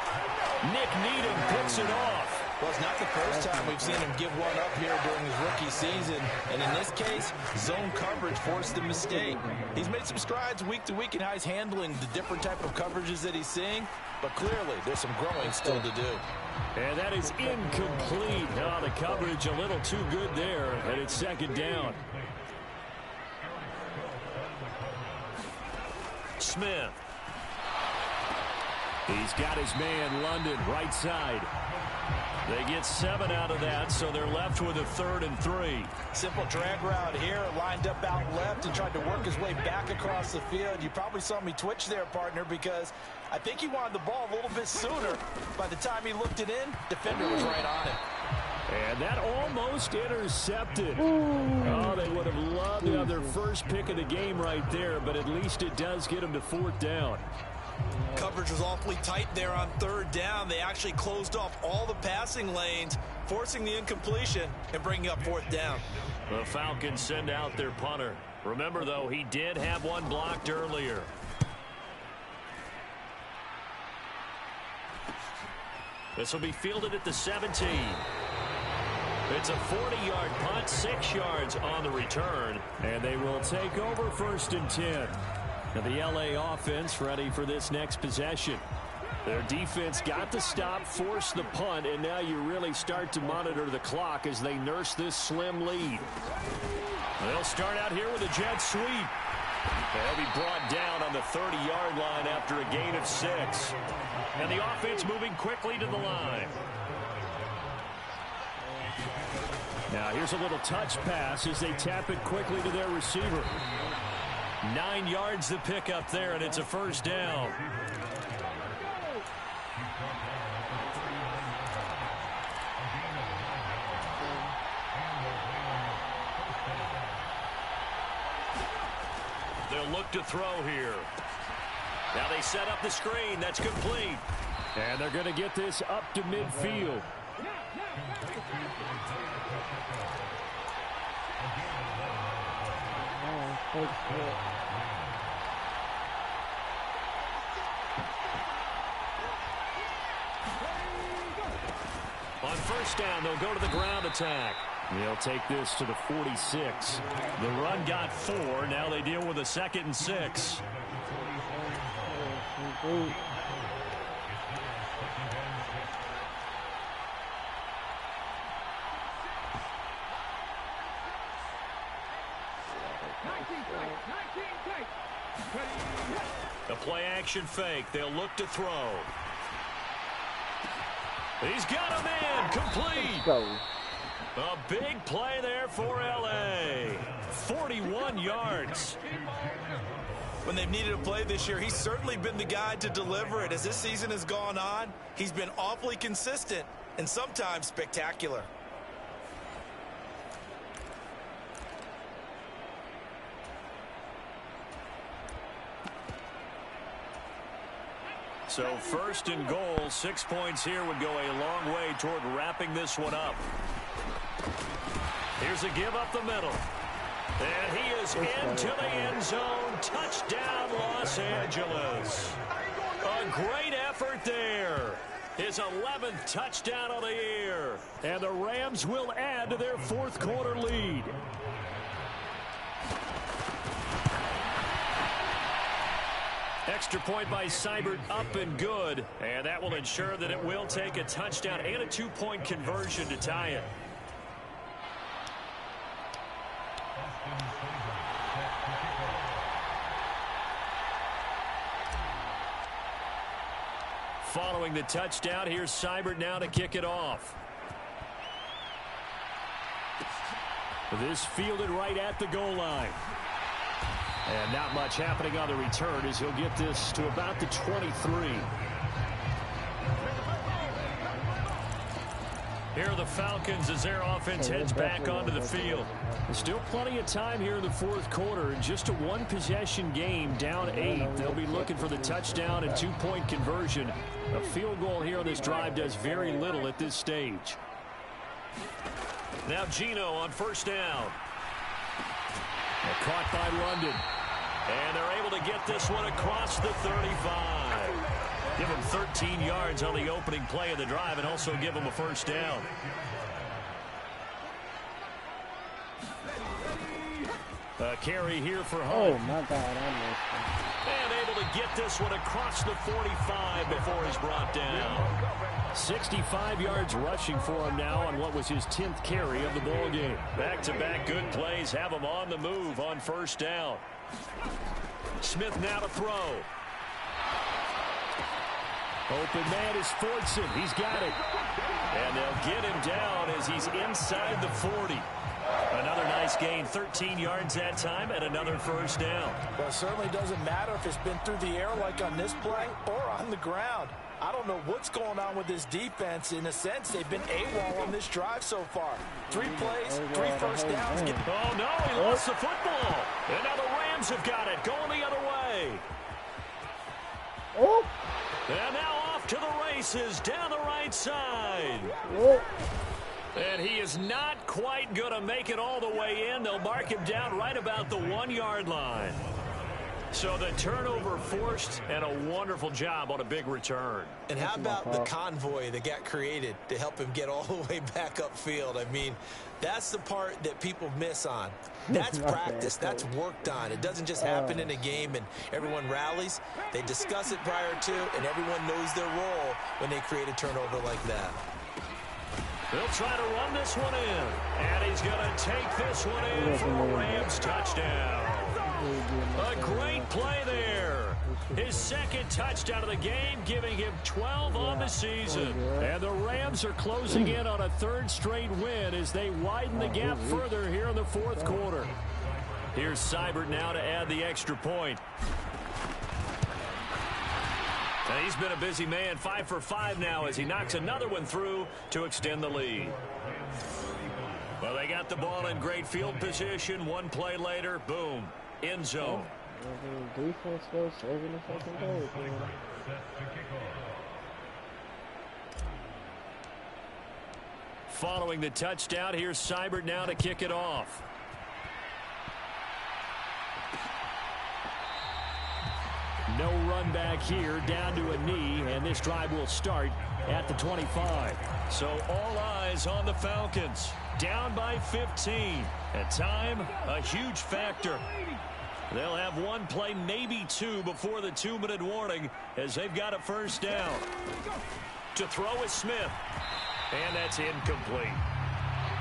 S3: Nick Needham picks it off.
S4: Well, it's not the first time we've seen him give one up here during his rookie season. And in this case, zone coverage forced the mistake. He's made some strides week to week in how he's handling the different type of coverages that he's seeing. But clearly, there's some growing still to do.
S3: And that is incomplete. Oh, the coverage a little too good there. And it's 2nd down. Smith. He's got his man, London, right side. They get 7 out of that, so they're left with a 3rd and 3.
S4: Simple drag route here, lined up out left and tried to work his way back across the field. You probably saw me twitch there, partner, because I think he wanted the ball a little bit sooner. By the time he looked it in, defender was right on it.
S3: And that almost intercepted. Oh, they would have loved to have their first pick of the game right there, but at least it does get them to 4th down.
S4: Coverage was awfully tight there on 3rd down. They actually closed off all the passing lanes, forcing the incompletion and bringing up 4th down.
S3: The Falcons send out their punter. Remember, though, he did have one blocked earlier. This will be fielded at the 17. It's a 40-yard punt, 6 yards on the return, and they will take over 1st and 10. Now the LA offense ready for this next possession. Their defense got the stop, forced the punt, and now you really start to monitor the clock as they nurse this slim lead. They'll start out here with a jet sweep. They'll be brought down on the 30-yard line after a gain of 6. And the offense moving quickly to the line. Now here's a little touch pass as they tap it quickly to their receiver. 9 yards to pick up there, and it's a 1st down. They'll look to throw here. Now they set up the screen. That's complete. And they're going to get this up to midfield. On 1st down, they'll go to the ground attack. They'll take this to the 46. The run got 4. Now they deal with a 2nd and 6. The play action fake. They'll look to throw. He's got him in. Complete. A big play there for LA. 41 yards.
S4: When they've needed a play this year, he's certainly been the guy to deliver it. As this season has gone on, he's been awfully consistent and sometimes spectacular.
S3: So 1st and goal, 6 points here would go a long way toward wrapping this one up. Here's a give up the middle. And he is into the end zone. Touchdown, Los Angeles. A great effort there. His 11th touchdown of the year. And the Rams will add to their 4th quarter lead. Extra point by Seibert, up and good. And that will ensure that it will take a touchdown and a 2-point conversion to tie it. Following the touchdown, here's Seibert now to kick it off. This fielded right at the goal line. And not much happening on the return as he'll get this to about the 23. Here are the Falcons as their offense heads back onto the field. There's still plenty of time here in the 4th quarter. In just a 1-possession game, down 8. They'll be looking for the touchdown and 2-point conversion. A field goal here on this drive does very little at this stage. Now Gino on 1st down. Caught by London. And they're able to get this one across the 35. Give him 13 yards on the opening play of the drive and also give him a 1st down. A carry here for Hunt.
S1: Oh, my God, I missed him.
S3: And able to get this one across the 45 before he's brought down. 65 yards rushing for him now on what was his 10th carry of the ball game. Back-to-back good plays have him on the move on 1st down. Smith now to throw. Open man is Fordson. He's got it. And they'll get him down as he's inside the 40. Another nice gain, 13 yards that time, and another 1st down.
S4: Well, it certainly doesn't matter if it's been through the air like on this play or on the ground. I don't know what's going on with this defense. In a sense, they've been AWOL on this drive so far. 3 plays, 3 first downs.
S3: Oh, no, he lost the football. And now the Rams have got it, going the other way.
S1: Oh.
S3: And now off to the races, down the right side.
S1: Oh.
S3: And he is not quite going to make it all the way in. They'll mark him down right about the 1-yard line. So the turnover forced, and a wonderful job on a big return.
S4: And how about the convoy that got created to help him get all the way back upfield? I mean, that's the part that people miss on. That's practice. That's worked on. It doesn't just happen in a game and everyone rallies. They discuss it prior to, and everyone knows their role when they create a turnover like that.
S3: They'll try to run this one in, and he's going to take this one in for a Rams touchdown. A great play there. His second touchdown of the game, giving him 12 on the season. And the Rams are closing in on a third straight win as they widen the gap further here in the fourth quarter. Here's Seibert now to add the extra point. And he's been a busy man, 5 for 5 now as he knocks another one through to extend the lead. Well, they got the ball in great field position. One play later, boom, end zone.
S1: Defense goes saving the fucking goal.
S3: Following the touchdown, here's Seibert now to kick it off. No run back here, down to a knee, and this drive will start at the 25. So all eyes on the Falcons. Down by 15. And time, a huge factor. They'll have one play, maybe two, before the 2-minute warning as they've got a first down. To throw is Smith. And that's incomplete.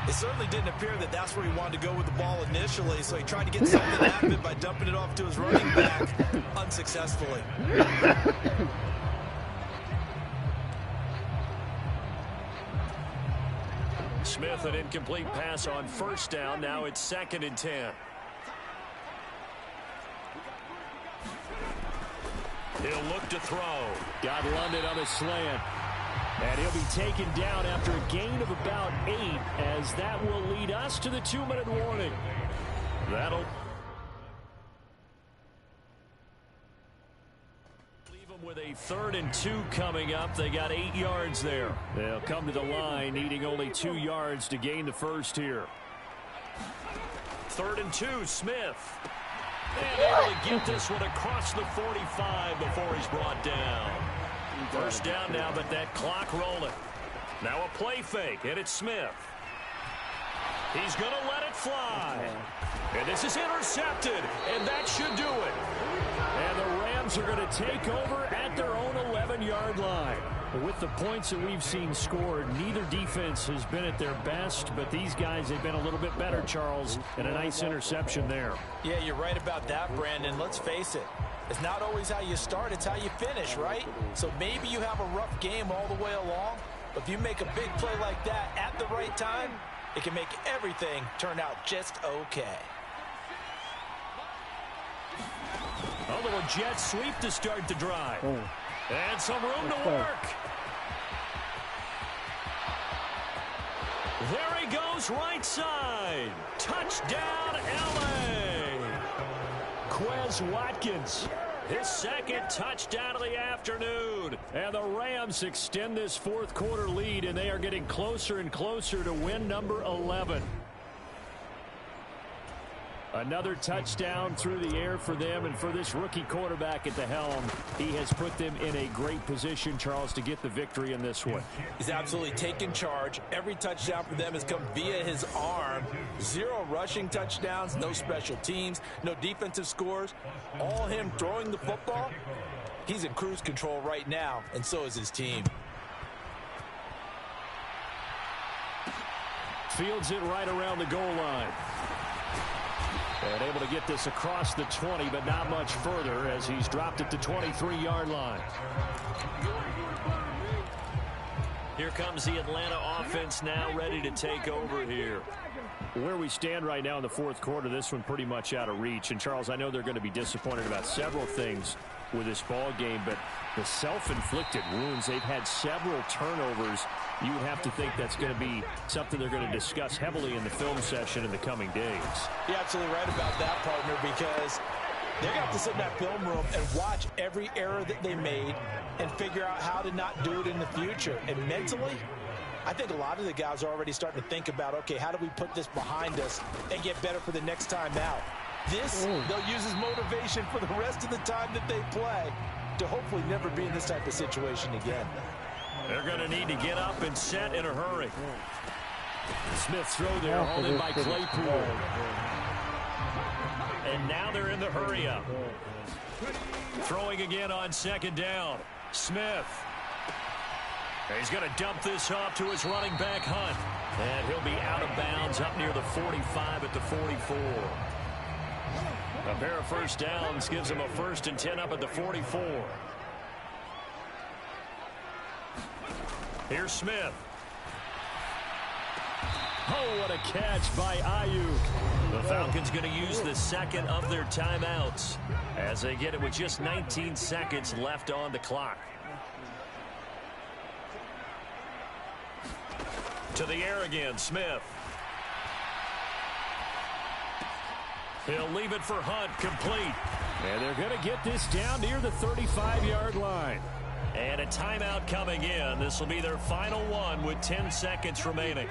S4: It certainly didn't appear that that's where he wanted to go with the ball initially, so he tried to get something out of it by dumping it off to his running back unsuccessfully.
S3: Smith, an incomplete pass on first down. Now it's 2nd and 10. He'll look to throw. Got London on a slant. And he'll be taken down after a gain of about 8, as that will lead us to the 2-minute warning. That'll leave them with a 3rd and 2 coming up. They got 8 yards there. They'll come to the line, needing only 2 yards to gain the first here. 3rd and 2, Smith. And able to get this one across the 45 before he's brought down. First down now, but that clock rolling. Now a play fake, and it's Smith. He's going to let it fly. And this is intercepted, and that should do it. And the Rams are going to take over at their own 11-yard line. With the points that we've seen scored, neither defense has been at their best, but these guys have been a little bit better, Charles, and a nice interception there.
S4: Yeah, you're right about that, Brandon. Let's face it. It's not always how you start, it's how you finish, right? So maybe you have a rough game all the way along, but if you make a big play like that at the right time, it can make everything turn out just okay.
S3: A little jet sweep to start the drive. And some room to work. There he goes, right side. Touchdown, L.A. Quez Watkins, his 2nd touchdown of the afternoon. And the Rams extend this fourth quarter lead, and they are getting closer and closer to win number 11. Another touchdown through the air for them, and for this rookie quarterback at the helm, he has put them in a great position, Charles, to get the victory in this one.
S4: He's absolutely taken charge. Every touchdown for them has come via his arm. 0 rushing touchdowns, no special teams, no defensive scores. All him throwing the football. He's in cruise control right now, and so is his team.
S3: Fields it right around the goal line. And able to get this across the 20, but not much further as he's dropped it to 23-yard line. Here comes the Atlanta offense now ready to take over here. Where we stand right now in the fourth quarter, this one pretty much out of reach. And, Charles, I know they're going to be disappointed about several things with this ball game, but the self-inflicted wounds, they've had several turnovers. You would have to think that's going to be something they're going to discuss heavily in the film session in the coming days.
S4: You're absolutely right about that, partner, because they're going to have to sit in that film room and watch every error that they made and figure out how to not do it in the future. And mentally, I think a lot of the guys are already starting to think about, okay, how do we put this behind us and get better for the next time out? This, they'll use as motivation for the rest of the time that they play to hopefully never be in this type of situation again.
S3: They're going to need to get up and set in a hurry. Smith's throw there, hauled in by Claypool. And now they're in the hurry-up. Throwing again on second down. Smith. He's going to dump this off to his running back, Hunt. And he'll be out of bounds up near the 45 at the 44. A pair of first downs gives him a 1st and 10 up at the 44. Here's Smith. Oh, what a catch by Ayuk. The Falcons going to use the second of their timeouts as they get it with just 19 seconds left on the clock. To the air again, Smith. He'll leave it for Hunt, complete.
S5: And they're going to get this down near the 35-yard line.
S3: And a timeout coming in. This will be their final one with 10 seconds remaining.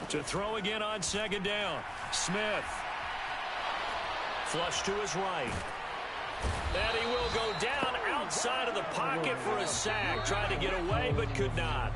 S3: To throw again on second down. Smith. Flush to his right. And he will go down outside of the pocket for a sack. Tried to get away, but could not.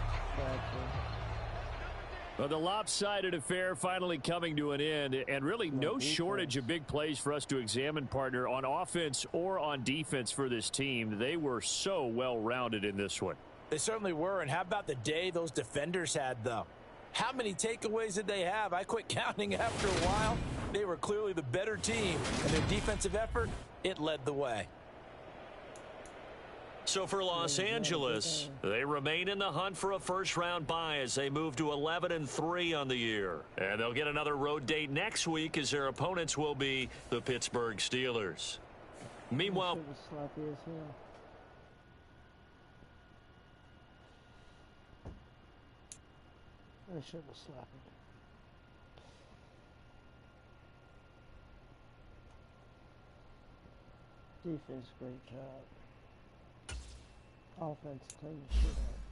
S5: Well, the lopsided affair finally coming to an end, and really no shortage of big plays for us to examine, partner, on offense or on defense for this team. They were so well-rounded in this one.
S4: They certainly were, and how about the day those defenders had, though? How many takeaways did they have? I quit counting after a while. They were clearly the better team, and their defensive effort, it led the way.
S3: So for Los Angeles, they remain in the hunt for a first-round bye as they move to 11-3 on the year. And they'll get another road date next week as their opponents will be the Pittsburgh Steelers. Meanwhile,
S1: I should have slapped it. Defense, great job. Offense, clean the shit up.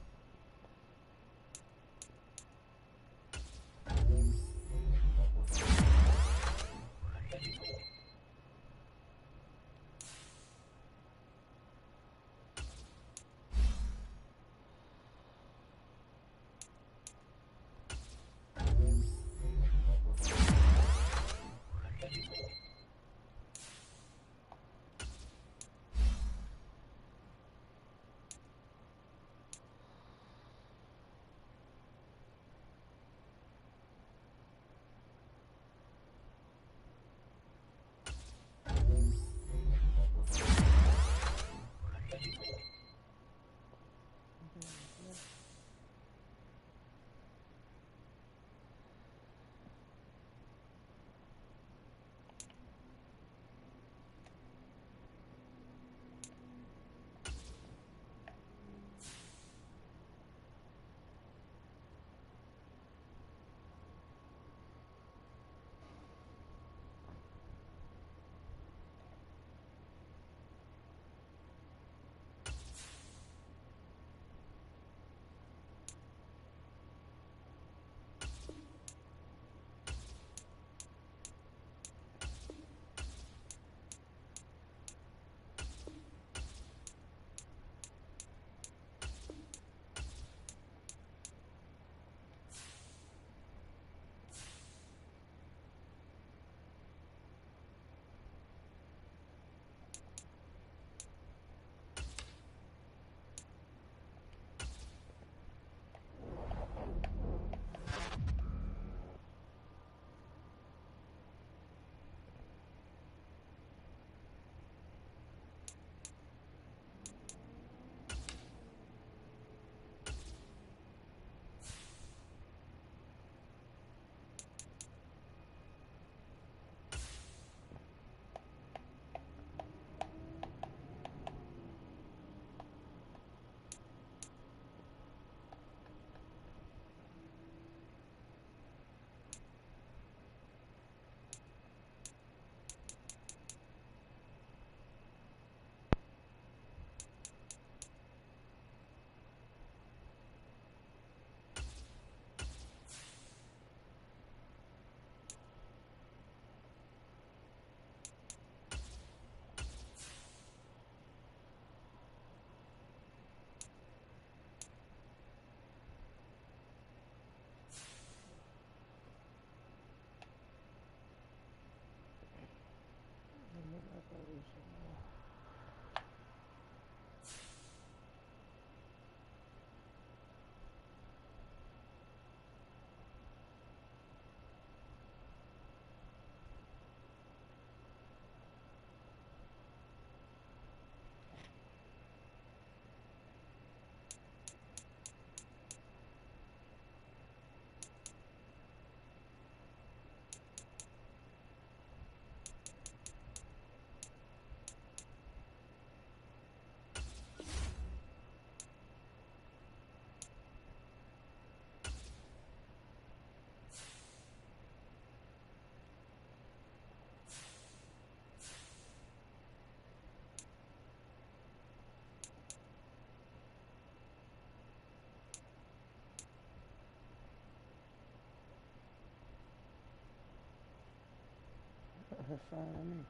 S1: That's fine with me.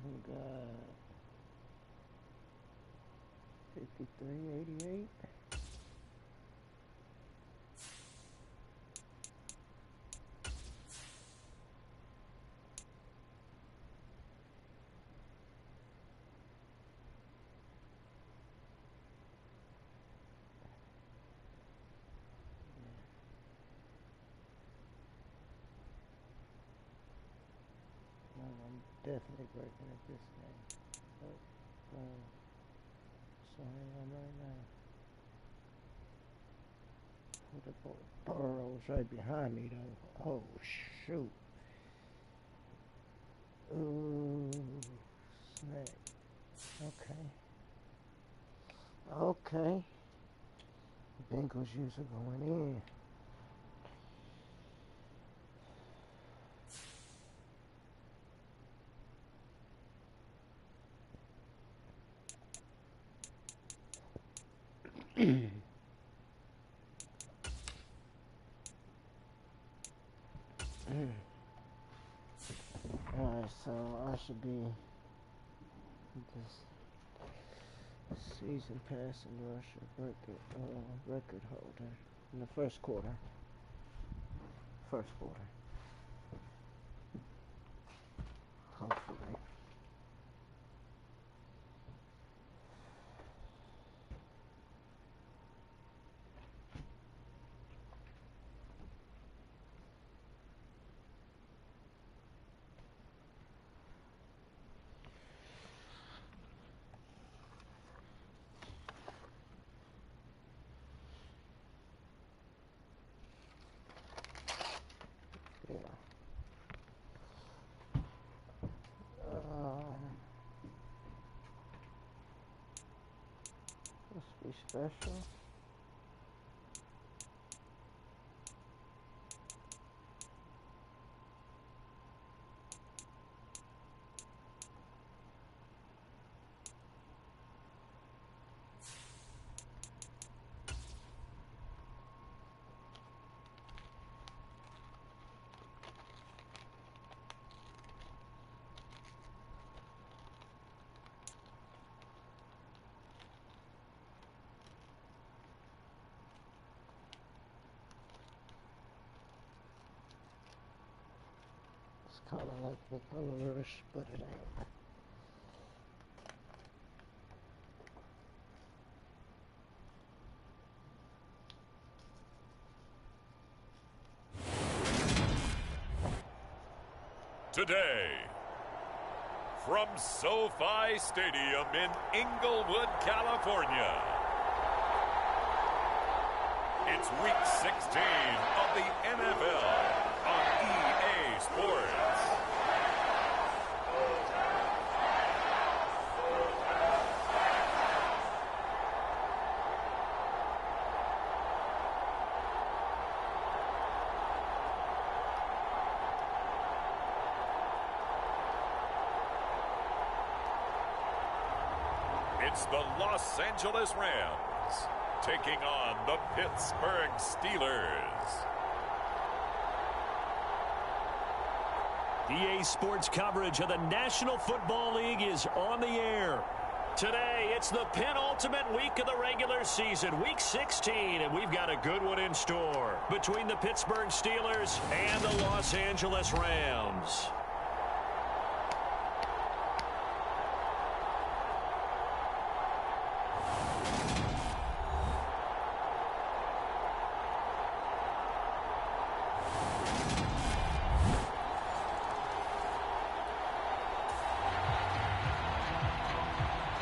S1: We got 53.88. I'm definitely breaking at this game. But, so I am right now. The Burrow's right behind me though. Oh shoot. Ooh, snap. Okay. Okay. Bengals user going in. Alright, so I should be this season passing rusher record holder in the first quarter. Hopefully. Yeah. Must be special. It's kind of like the color rush, but it ain't.
S2: Today, from SoFi Stadium in Inglewood, California, it's Week 16 of the NFL on EA Sports. It's the Los Angeles Rams taking on the Pittsburgh Steelers.
S5: EA Sports coverage of the National Football League is on the air. Today, it's the penultimate week of the regular season, Week 16, and we've got a good one in store between the Pittsburgh Steelers and the Los Angeles Rams.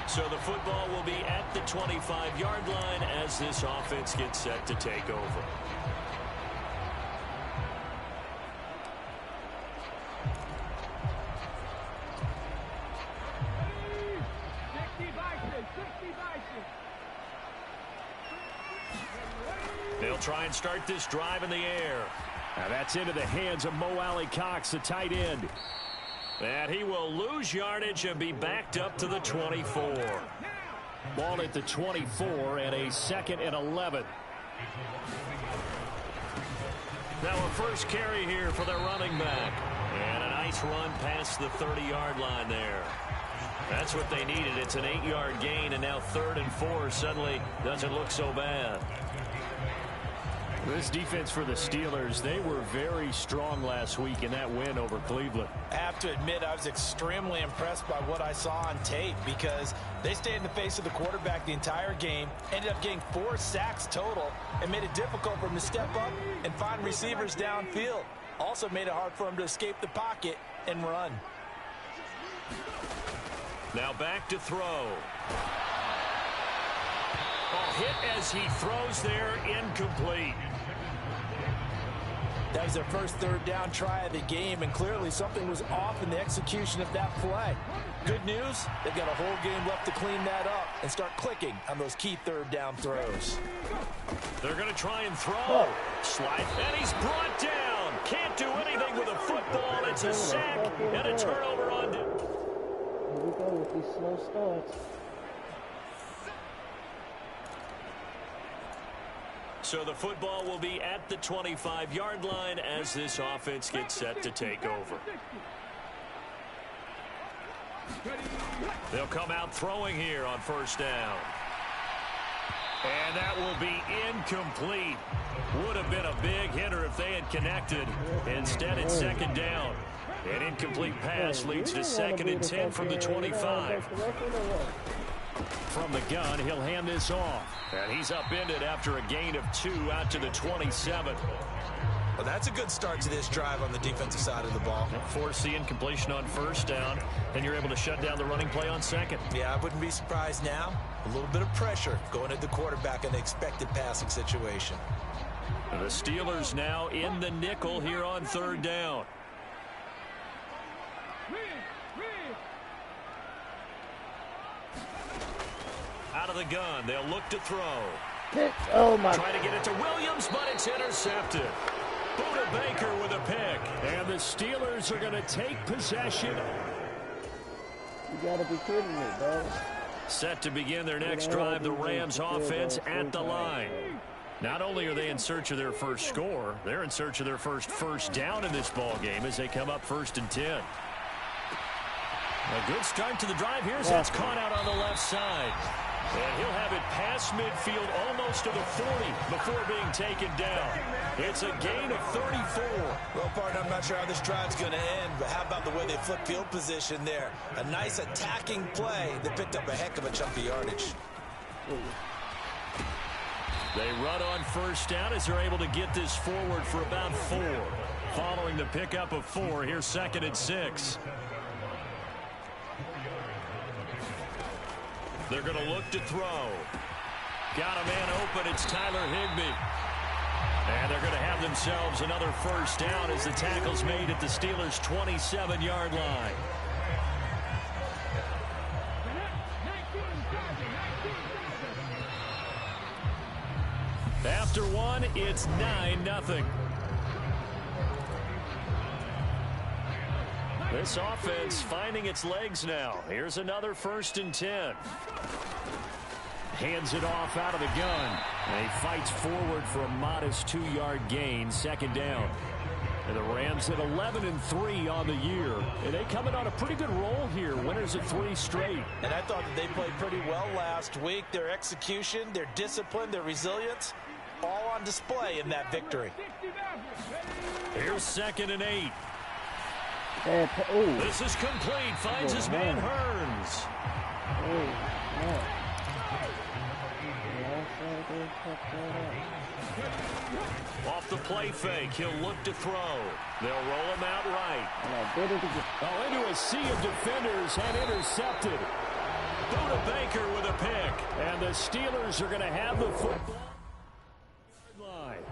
S5: So the football will be at the 25-yard line as this offense gets set to take over. They'll try and start this drive in the air. Now that's into the hands of Mo Alley-Cox, the tight end. And he will lose yardage and be backed up to the 24. Ball at the 24 and a 2nd and 11. Now a first carry here for their running back. And a nice run past the 30-yard line there. That's what they needed. It's an 8-yard gain, and now 3rd and 4 suddenly doesn't look so bad. This defense for the Steelers, they were very strong last week in that win over Cleveland.
S4: I have to admit, I was extremely impressed by what I saw on tape because they stayed in the face of the quarterback the entire game, ended up getting 4 sacks total, and made it difficult for him to step up and find receivers downfield. Also made it hard for him to escape the pocket and run.
S5: Now back to throw. Ball hit as he throws there, incomplete.
S4: That was their first 3rd down try of the game, and clearly something was off in the execution of that play. Good news, they've got a whole game left to clean that up and start clicking on those key 3rd down throws.
S5: They're going to try and throw. Slide, and he's brought down. Can't do anything with a football. It's a sack and a turnover on.
S1: Here we go with these slow starts.
S5: So the football will be at the 25-yard line as this offense gets set to take over. They'll come out throwing here on 1st down. And that will be incomplete. Would have been a big hitter if they had connected. Instead, it's 2nd down. An incomplete pass leads to 2nd and 10 from the 25. From the gun, he'll hand this off. And he's upended after a gain of 2 out to the 27.
S4: Well, that's a good start to this drive on the defensive side of the ball.
S5: Force the incompletion on 1st down, and you're able to shut down the running play on 2nd.
S4: Yeah, I wouldn't be surprised now. A little bit of pressure going at the quarterback in an expected passing situation.
S5: The Steelers now in the nickel here on 3rd down. Out of the gun, they'll look to throw.
S1: Oh my!
S5: Trying to get it to Williams, but it's intercepted. Buda Baker with a pick. And the Steelers are going to take possession.
S1: You gotta be kidding me, bro.
S5: Set to begin their next drive, the Rams offense at the line. Not only are they in search of their first score, they're in search of their first down in this ball game as they come up 1st and 10. A good start to the drive here as that's caught out on the left side. And he'll have it past midfield almost to the 40 before being taken down. It's a gain of 34.
S4: Well, partner, I'm not sure how this drive's going to end, but how about the way they flip field position there? A nice attacking play that picked up a heck of a chunk of yardage.
S5: They run on 1st down as they're able to get this forward for about 4. Following the pickup of 4, here's 2nd and 6. They're going to look to throw. Got a man open. It's Tyler Higbee. And they're going to have themselves another 1st down as the tackle's made at the Steelers' 27-yard line. After 1, it's 9-0. This offense finding its legs now. Here's another 1st and 10. Hands it off out of the gun. And he fights forward for a modest 2-yard gain. 2nd down. And the Rams at 11-3 on the year. And they coming on a pretty good roll here. Winners of 3 straight.
S4: And I thought that they played pretty well last week. Their execution, their discipline, their resilience, all on display in that victory.
S3: Here's 2nd and 8.
S1: Ooh.
S3: This is complete. Finds his man Hearns. Off the play fake, he'll look to throw. They'll roll him out right.
S5: Oh, into a sea of defenders and intercepted.
S3: Buda Baker with a pick.
S5: And the Steelers are going to have the football line.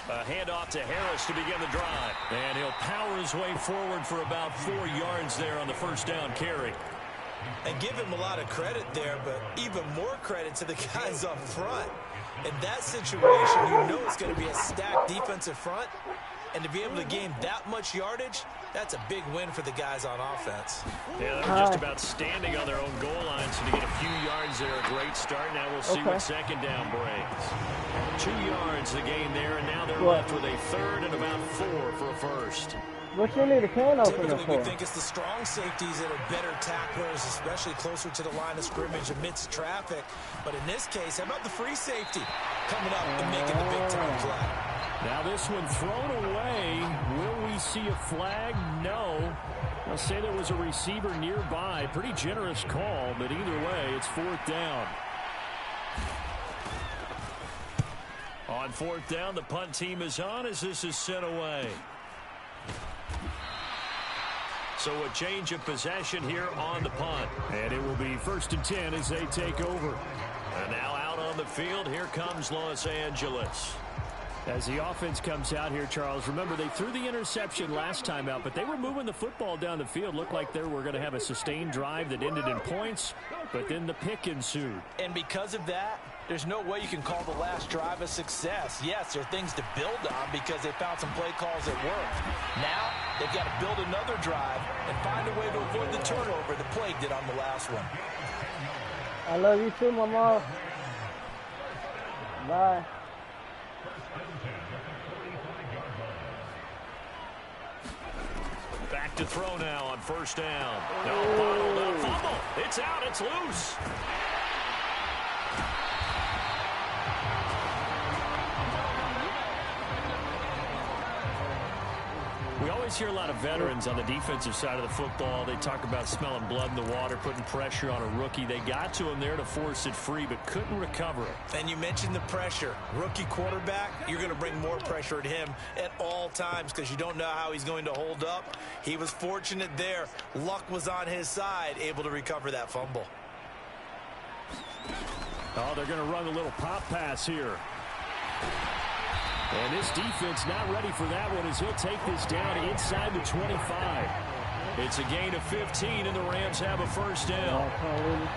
S3: A handoff to Harris to begin the drive. And he'll power his way forward for about 4 yards there on the first down carry.
S4: And give him a lot of credit there, but even more credit to the guys up front. In that situation, you know it's going to be a stacked defensive front. And to be able to gain that much yardage, that's a big win for the guys on offense.
S3: Yeah, they're just about standing on their own goal line, so to get a few yards there, a great start. Now we'll see what second down brings. 2 yards the gain there, and now they're left with a 3rd and about 4 for a first.
S1: What you need a can opener
S4: Typically,
S1: for?
S4: we think it's the strong safeties that are better tacklers, especially closer to the line of scrimmage amidst traffic. But in this case, how about the free safety coming up and making the big-time play?
S5: Now this one thrown away. Will we see a flag? No. I'll say there was a receiver nearby. Pretty generous call, but either way, it's 4th down.
S3: On 4th down, the punt team is on as this is sent away. So a change of possession here on the punt.
S5: And it will be 1st and 10 as they take over.
S3: And now out on the field, here comes Los Angeles.
S5: As the offense comes out here, Charles, remember they threw the interception last time out, but they were moving the football down the field. Looked like they were going to have a sustained drive that ended in points, but then the pick ensued.
S4: And because of that, there's no way you can call the last drive a success. Yes, there are things to build on because they found some play calls that worked. Now, they've got to build another drive and find a way to avoid the turnover that plagued it on the last one.
S1: I love you too, Mama. Bye.
S3: Back to throw now on 1st down. No, bottled up fumble. It's out. It's loose.
S5: We always hear a lot of veterans on the defensive side of the football. They talk about smelling blood in the water, putting pressure on a rookie. They got to him there to force it free, but couldn't recover it.
S4: And you mentioned the pressure. Rookie quarterback, you're going to bring more pressure at him at all times because you don't know how he's going to hold up. He was fortunate there. Luck was on his side, able to recover that fumble.
S5: Oh, they're going to run a little pop pass here. And this defense not ready for that one as he'll take this down inside the 25. It's a gain of 15, and the Rams have a 1st down.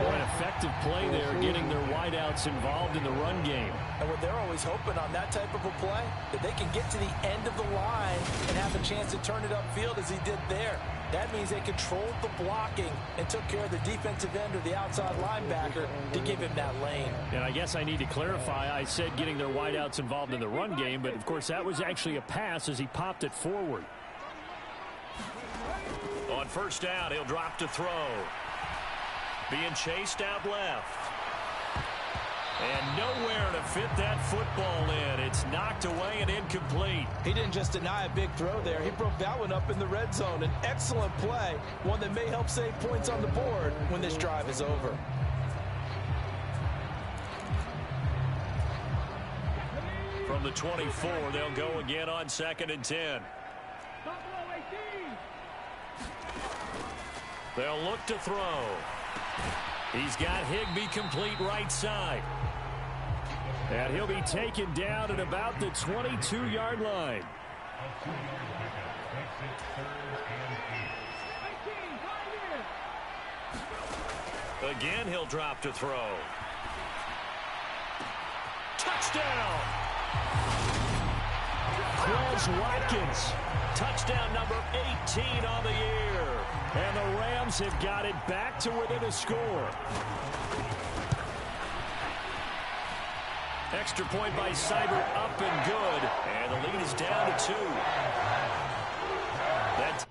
S5: What an effective play there, getting their wideouts involved in the run game.
S4: And what they're always hoping on that type of a play, that they can get to the end of the line and have a chance to turn it upfield as he did there. That means they controlled the blocking and took care of the defensive end or the outside linebacker to give him that lane.
S5: And I guess I need to clarify, I said getting their wideouts involved in the run game, but of course that was actually a pass as he popped it forward.
S3: On 1st down, he'll drop to throw. Being chased out left. And nowhere to fit that football in. It's knocked away and incomplete.
S4: He didn't just deny a big throw there. He broke that one up in the red zone. An excellent play, one that may help save points on the board when this drive is over.
S3: From the 24, they'll go again on 2nd and 10. They'll look to throw. He's got Higbee complete right side.
S5: And he'll be taken down at about the 22-yard line.
S3: Again, he'll drop to throw. Touchdown! Watkins. Touchdown number 18 on the year. And the Rams have got it back to within a score. Extra point by Seibert, up and good. And the lead is down to 2. That's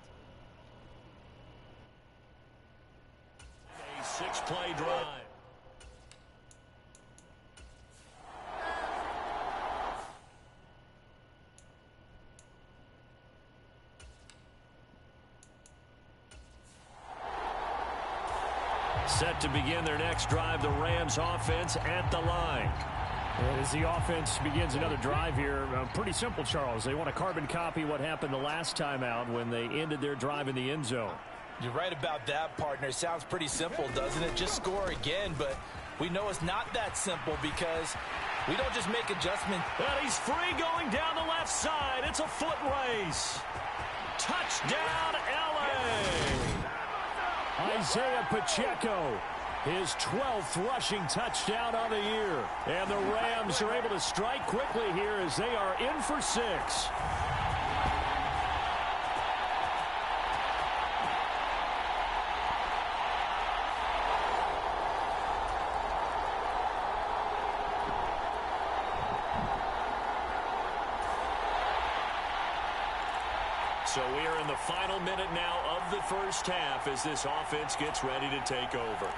S3: a 6-play drive. Set to begin their next drive, the Rams offense at the line.
S5: And as the offense begins another drive here, pretty simple, Charles. They want to carbon copy what happened the last time out when they ended their drive in the end zone.
S4: You're right about that, partner. Sounds pretty simple, doesn't it? Just score again, but we know it's not that simple because we don't just make adjustments.
S3: And he's free going down the left side. It's a foot race. Touchdown, L.A.
S5: Isaiah Pacheco, his 12th rushing touchdown on the year. And the Rams are able to strike quickly here as they are in for 6.
S3: So we are in the final minute now of the first half as this offense gets ready to take over.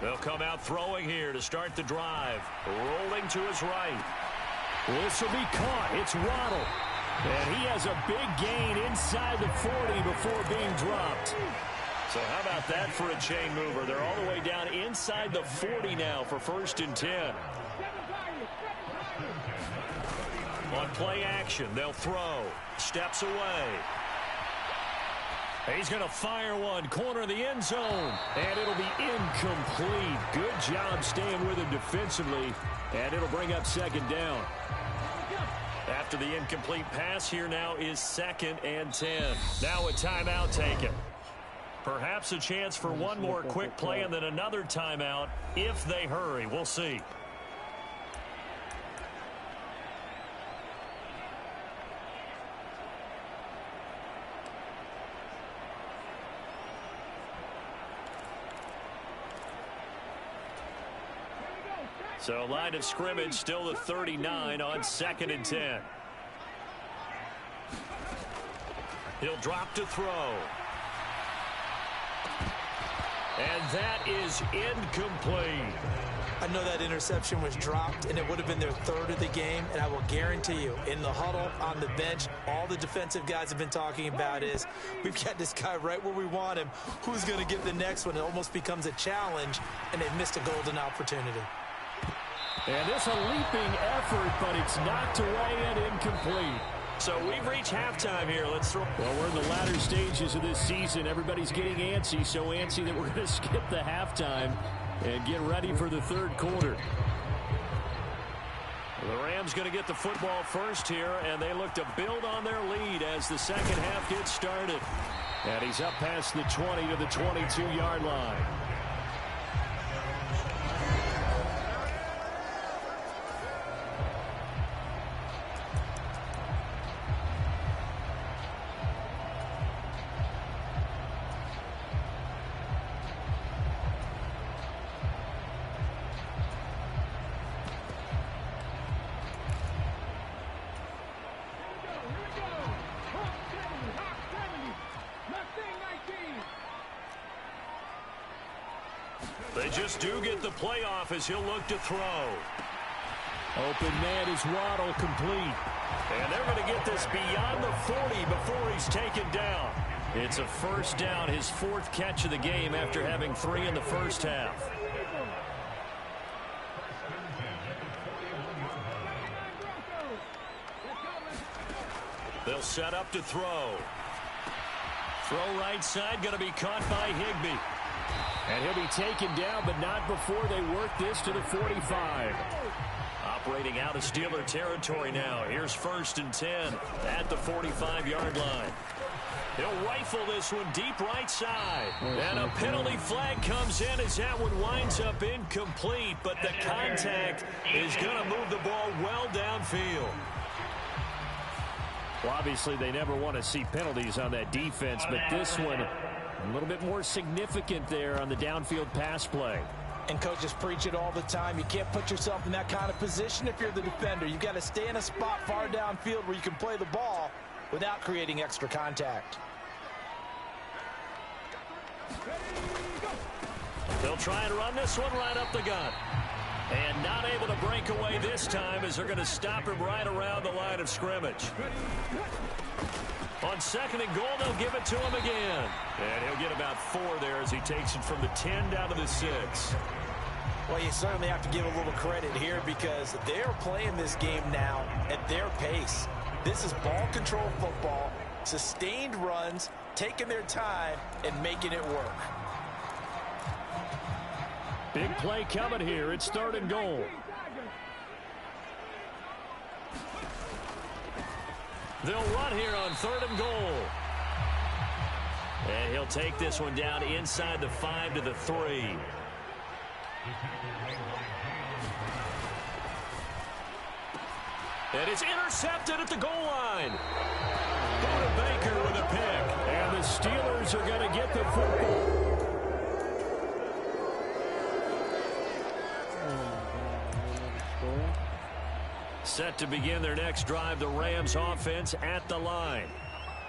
S3: They'll come out throwing here to start the drive. Rolling to his right.
S5: This will be caught. It's Waddle. And he has a big gain inside the 40 before being dropped.
S3: So how about that for a chain mover? They're all the way down inside the 40 now for 1st and 10. On play action, they'll throw. Steps away. He's going to fire one. Corner of the end zone.
S5: And it'll be incomplete. Good job staying with him defensively. And it'll bring up 2nd down.
S3: After the incomplete pass, here now is 2nd and 10. Now a timeout taken. Perhaps a chance for one more quick play and then another timeout if they hurry. We'll see. So line of scrimmage still the 39 on 2nd and 10. He'll drop to throw. And that is incomplete.
S4: I know that interception was dropped, and it would have been their 3rd of the game, and I will guarantee you, in the huddle, on the bench, all the defensive guys have been talking about is, we've got this guy right where we want him. Who's going to get the next one? It almost becomes a challenge, and they've missed a golden opportunity.
S5: And it's a leaping effort, but it's knocked away and incomplete.
S3: So we've reached halftime here. Let's throw.
S5: Well, we're in the latter stages of this season. Everybody's getting antsy, so antsy that we're going to skip the halftime and get ready for the 3rd quarter.
S3: The Rams going to get the football first here, and they look to build on their lead as the 2nd half gets started.
S5: And he's up past the 20 to the 22-yard line.
S3: They just do get the playoff as he'll look to throw.
S5: Open man is Waddle, complete.
S3: And they're going to get this beyond the 40 before he's taken down.
S5: It's a 1st down, his 4th catch of the game after having 3 in the first half.
S3: They'll set up to throw. Throw right side, going to be caught by Higbee.
S5: And he'll be taken down, but not before they work this to the 45.
S3: Operating out of Steeler territory now. Here's 1st and 10 at the 45-yard line. He'll rifle this one deep right side. And a penalty flag comes in as that one winds up incomplete, but the contact is going to move the ball well downfield. Well, obviously, they never want to see penalties on that defense, but this one a little bit more significant there on the downfield pass play.
S4: And coaches preach it all the time. You can't put yourself in that kind of position if you're the defender. You've got to stay in a spot far downfield where you can play the ball without creating extra contact.
S3: They'll try and run this one right up the gut. And not able to break away this time as they're going to stop him right around the line of scrimmage. On 2nd and goal, they'll give it to him again. And he'll get about 4 there as he takes it from the 10 down to the 6.
S4: Well, you certainly have to give a little credit here because they're playing this game now at their pace. This is ball control football, sustained runs, taking their time, and making it work.
S5: Big play coming here. It's 3rd and goal.
S3: They'll run here on 3rd and goal. And he'll take this one down inside the 5 to the 3. And it's intercepted at the goal line. Buda Baker with a pick.
S5: And the Steelers are going to get the football.
S3: Set to begin their next drive, the Rams offense at the line.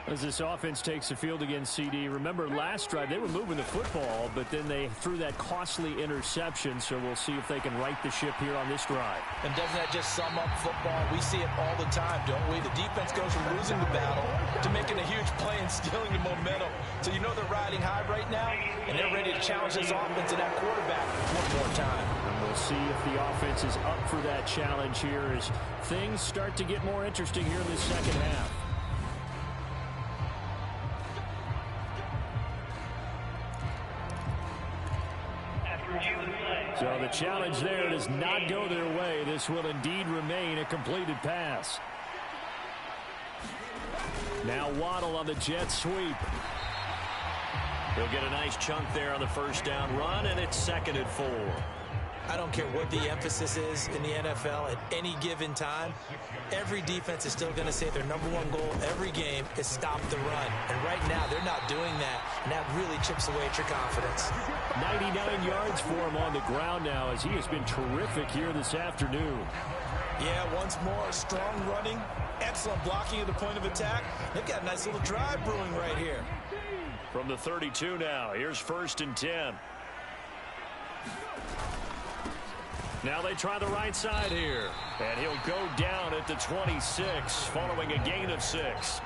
S5: As this offense takes the field against CD, remember last drive they were moving the football, but then they threw that costly interception, so we'll see if they can right the ship here on this drive.
S4: And doesn't that just sum up football? We see it all the time, don't we? The defense goes from losing the battle to making a huge play and stealing the momentum. So you know they're riding high right now, and they're ready to challenge this offense and that quarterback one more time.
S5: And we'll see if the offense is up for that challenge here as things start to get more interesting here in the second half. So the challenge there does not go their way. This will indeed remain a completed pass. Now Waddle on the jet sweep.
S3: He'll get a nice chunk there on the first down run, and it's 2nd and 4.
S4: I don't care what the emphasis is in the NFL at any given time. Every defense is still going to say their #1 goal every game is stop the run. And right now, they're not doing that. And that really chips away at your confidence.
S5: 99 yards for him on the ground now as he has been terrific here this afternoon.
S4: Yeah, once more, strong running, excellent blocking at the point of attack. They've got a nice little drive brewing right here.
S3: From the 32 now, here's 1st and 10. Now they try the right side here. And he'll go down at the 26 following a gain of 6.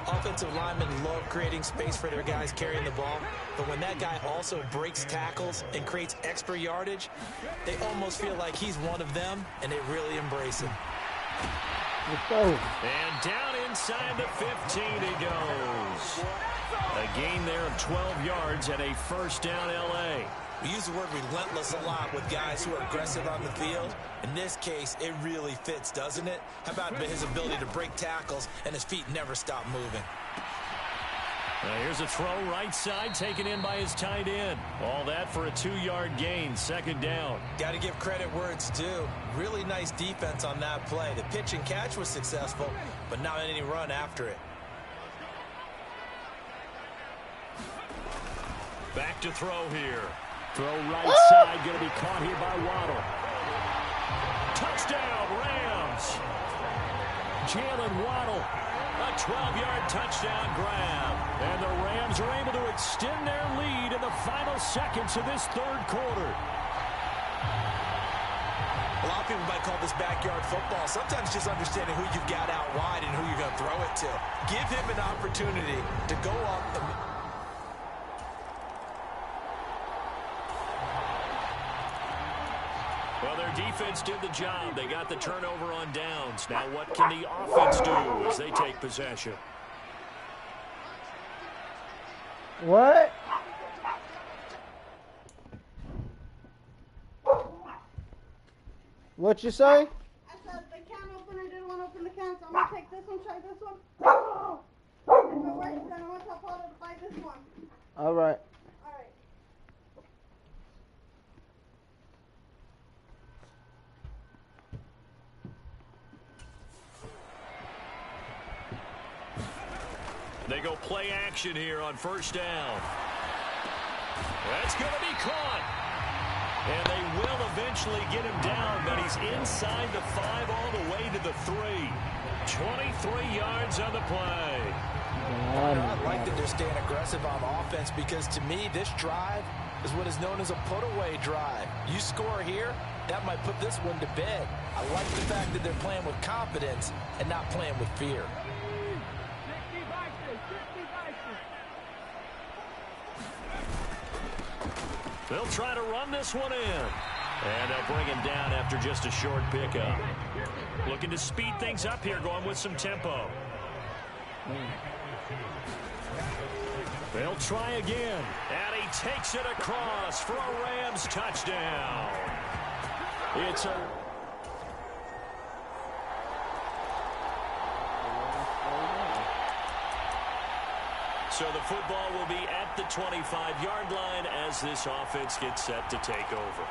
S4: Offensive linemen love creating space for their guys carrying the ball. But when that guy also breaks tackles and creates extra yardage, they almost feel like he's one of them, and they really embrace him.
S1: Let's go.
S3: And down inside the 15 he goes. A gain there of 12 yards and a 1st down L.A.
S4: We use the word relentless a lot with guys who are aggressive on the field. In this case, it really fits, doesn't it? How about his ability to break tackles and his feet never stop moving?
S3: Now here's a throw right side taken in by his tight end. All that for a 2-yard gain, 2nd down.
S4: Got to give credit where it's due. Really nice defense on that play. The pitch and catch was successful, but not any run after it.
S3: Back to throw here.
S5: Throw right side, going to be caught here by Waddle.
S3: Touchdown, Rams.
S5: Jalen Waddle,
S3: A 12-yard touchdown grab.
S5: and the Rams are able to extend their lead in the final seconds of this 3rd quarter.
S4: A lot of people might call this backyard football. Sometimes just understanding who you've got out wide and who you're going to throw it to. Give him an opportunity to go up and
S3: Well, their defense did the job. They got the turnover on downs. Now what can the offense do as they take possession?
S1: What? What you say?
S6: I said the can opener didn't want to open the can, so I'm going to take this one, try this one. If it works,
S5: They go play action here on first down. That's going to be caught. And they will eventually get him down, but he's inside the 5 all the way to the 3. 23 yards on the play.
S4: I like that they're staying aggressive on offense because, to me, this drive is what is known as a put-away drive. You score here, that might put this one to bed. I like the fact that they're playing with confidence and not playing with fear.
S5: They'll try to run this one in. And they'll bring him down after just a short pickup. Looking to speed things up here, going with some tempo. They'll try again. And he takes it across for a Rams touchdown. It's a... So the football will be at the 25-yard line as this offense gets set to take over.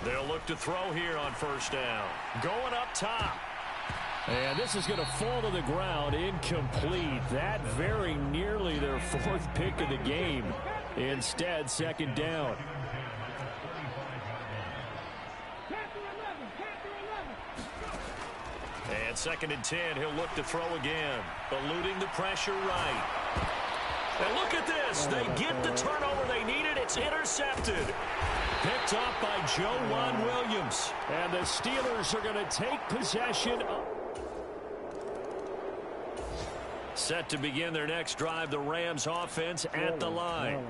S5: They'll look to throw here on first down. Going up top. And this is going to fall to the ground, incomplete. That very nearly their 4th pick of the game. Instead, second down. And 2nd and 10, he'll look to throw again. Eluding the pressure right. And look at this. They get the turnover they needed. It's intercepted. Picked off by Joe Williams. And the Steelers are going to take possession. Set to begin their next drive, the Rams offense at the line.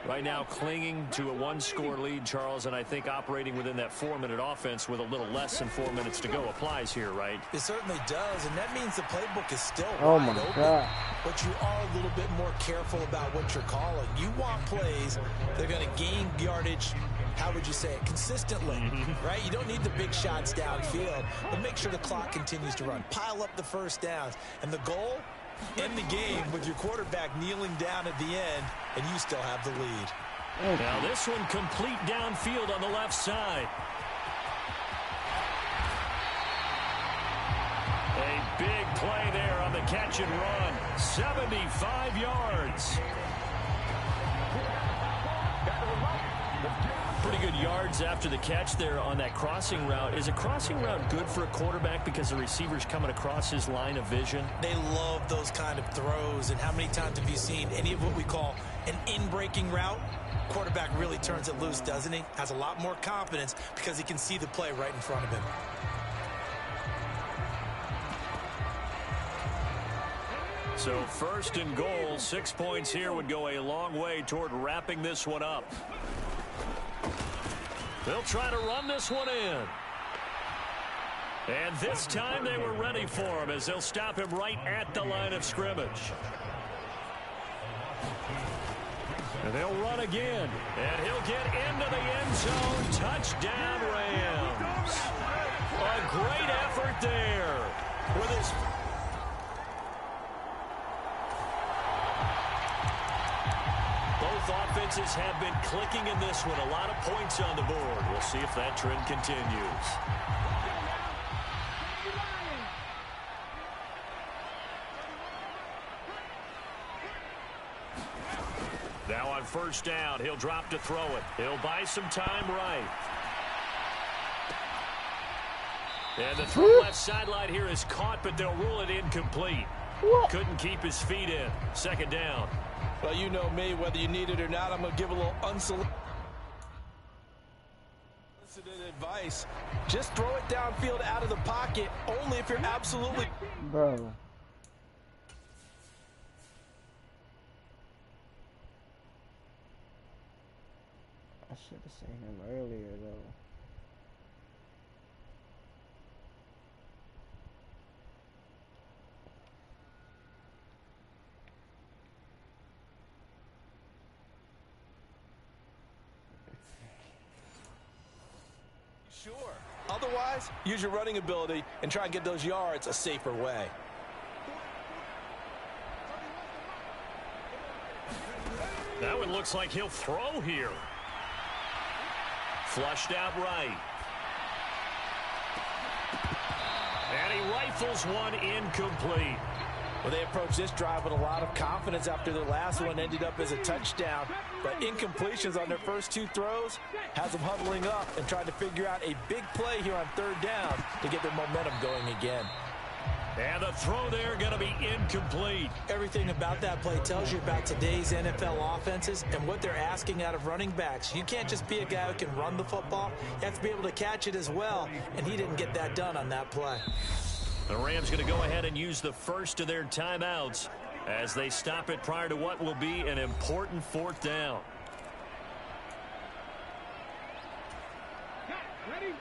S5: Right now clinging to a 1-score lead, Charles, and I think operating within that 4-minute offense with a little less than 4 minutes to go applies here, right?
S4: It certainly does, and that means the playbook is still wide open. But you are a little bit more careful about what you're calling. You want plays that are going to gain yardage, how would you say it, consistently, right? You don't need the big shots downfield, but make sure the clock continues to run. Pile up the first downs, and the goal, end the game with your quarterback kneeling down at the end, and you still have the lead.
S5: Now this one complete downfield on the left side. A big play there on the catch and run. 75 yards. Pretty good yards after the catch there on that crossing route. Is a crossing route good for a quarterback because the receiver's coming across his line of vision?
S4: They love those kind of throws. And how many times have you seen any of what we call an in-breaking route? Quarterback really turns it loose, doesn't he? Has a lot more confidence because he can see the play right in front of him.
S5: So 1st and goal, 6 points here would go a long way toward wrapping this one up. They'll try to run this one in. And this time they were ready for him as they'll stop him right at the line of scrimmage. And they'll run again. And he'll get into the end zone. Touchdown, Rams. A great effort there with his... Both offenses have been clicking in this one. A lot of points on the board. We'll see if that trend continues. Now on first down, he'll drop to throw it. He'll buy some time right. And the throw left sideline here is caught, but they'll rule it incomplete. Couldn't keep his feet in. 2nd down.
S4: Well, you know me, whether you need it or not, I'm going to give a little unsolicited advice. Just throw it downfield out of the pocket, only if you're absolutely...
S1: Bro. I should have seen him earlier, though.
S4: Sure. Otherwise, use your running ability and try and get those yards a safer way.
S5: That one looks like he'll throw here.
S3: Flushed out right. And he rifles one incomplete.
S4: Well, they approached this drive with a lot of confidence after their last one ended up as a touchdown. But incompletions on their first 2 throws has them huddling up and trying to figure out a big play here on 3rd down to get their momentum going again.
S3: And the throw there going to be incomplete.
S4: Everything about that play tells you about today's NFL offenses and what they're asking out of running backs. You can't just be a guy who can run the football. You have to be able to catch it as well, and he didn't get that done on that play.
S3: The Rams going to go ahead and use the first of their timeouts as they stop it prior to what will be an important 4th down.
S6: Ready?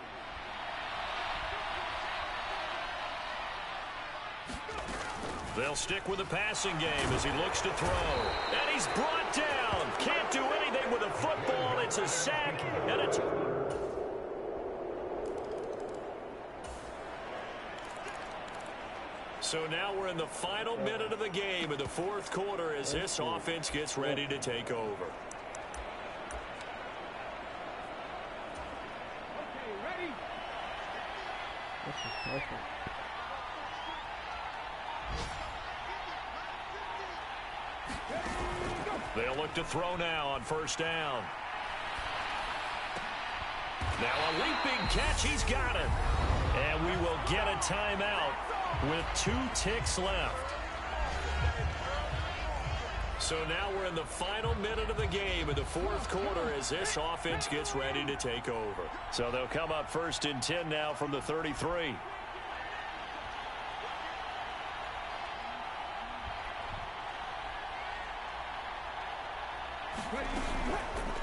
S3: They'll stick with the passing game as he looks to throw. And he's brought down. Can't do anything with a football. It's a sack, and it's... So now we're in the final minute of the game in the 4th quarter as this offense gets ready to take over.
S6: Okay, ready?
S1: This is perfect.
S3: They'll look to throw now on 1st down. Now a leaping catch. He's got it. And we will get a timeout with 2 ticks left. So now we're in the final minute of the game in the 4th quarter as this offense gets ready to take over. So they'll come up 1st and 10 now from the 33.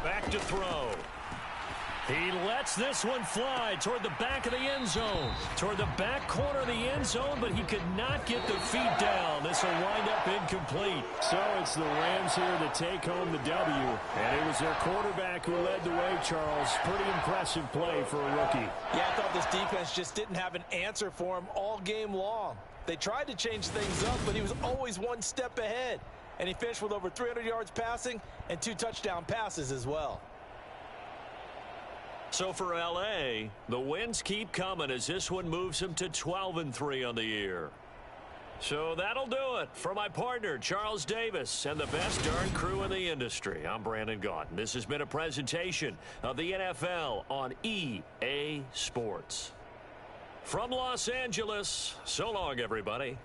S3: Back to throw. He lets this one fly toward the back of the end zone. Toward the back corner of the end zone, but he could not get the feet down. This will wind up incomplete.
S5: So it's the Rams here to take home the W. And it was their quarterback who led the way, Charles. Pretty impressive play for a rookie.
S4: Yeah, I thought this defense just didn't have an answer for him all game long. They tried to change things up, but he was always one step ahead. And he finished with over 300 yards passing and 2 touchdown passes as well.
S3: So for L.A., the wins keep coming as this one moves them to 12-3 on the year. So that'll do it for my partner, Charles Davis, and the best darn crew in the industry. I'm Brandon Gaudin. This has been a presentation of the NFL on EA Sports. From Los Angeles, so long, everybody.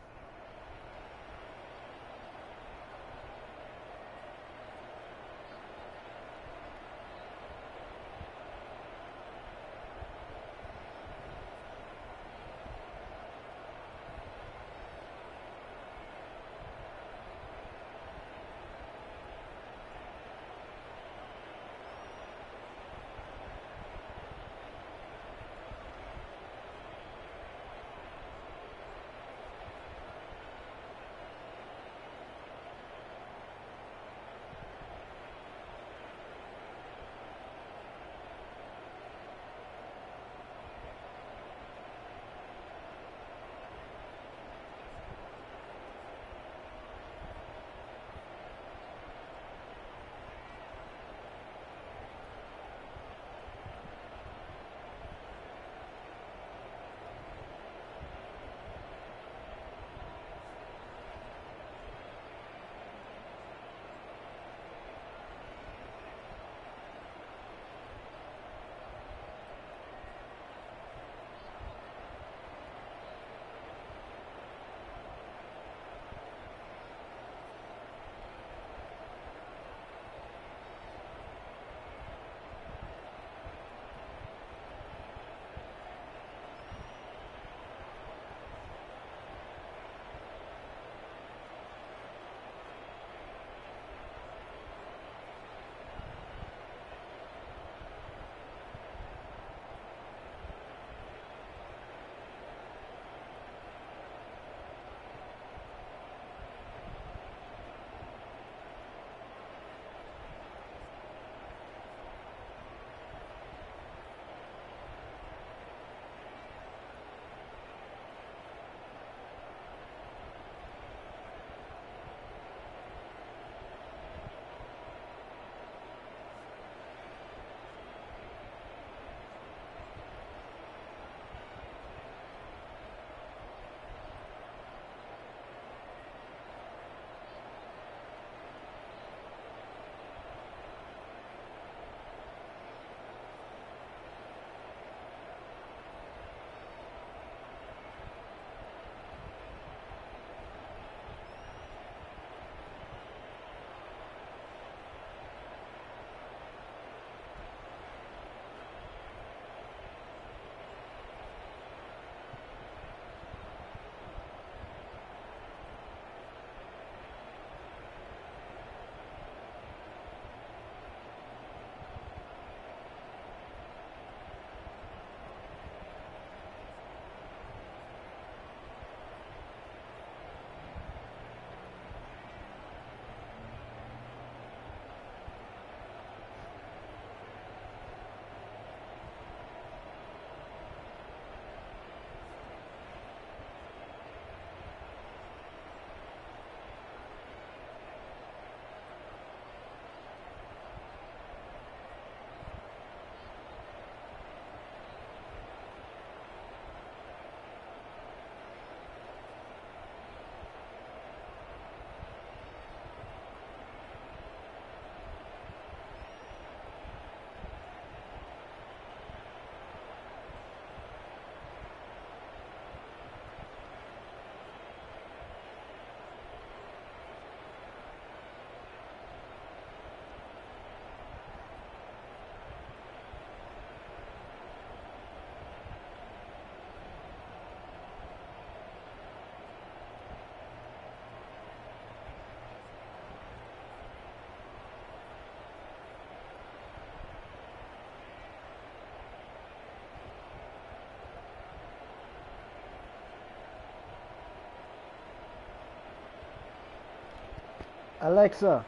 S1: Alexa.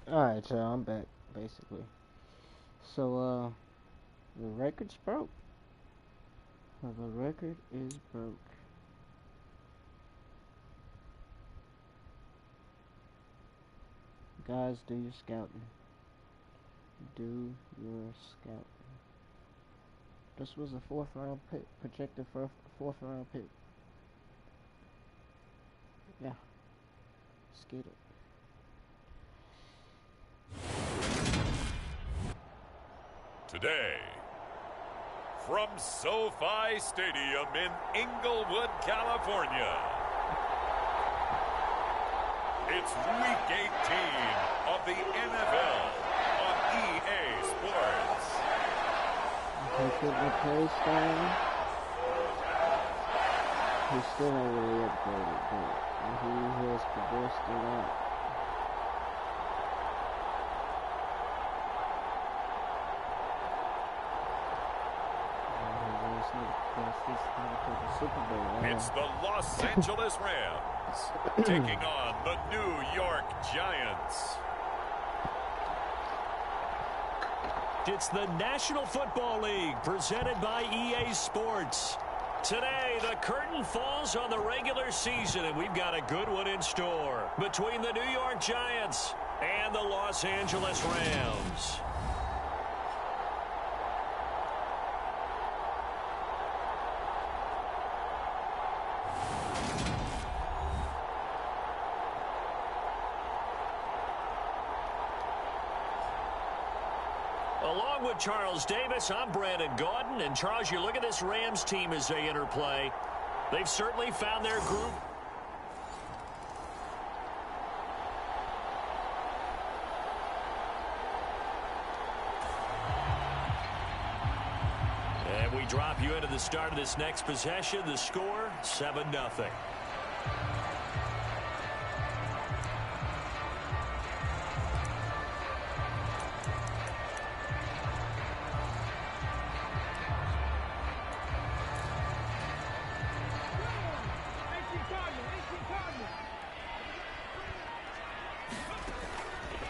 S1: Alright, y'all, I'm back, basically. So, the record's broke. The record is broke. Guys, do your scouting. Do your scouting. This was a 4th round pick, projected for a 4th round pick. Yeah. Let's get it.
S2: Today, from SoFi Stadium in Inglewood, California, it's Week 18 of the NFL on EA Sports.
S1: He could replace Stein. He's still not really upgraded, but he has progressed a lot.
S2: It's the Los Angeles Rams taking on the New York Giants.
S3: It's the National Football League presented by EA Sports. Today, the curtain falls on the regular season, and we've got a good one in store between the New York Giants and the Los Angeles Rams. Along with Charles Davis, I'm Brandon Gaudin. And Charles, you look at this Rams team as they interplay. They've certainly found their group. And we drop you into the start of this next possession. The score, 7-0.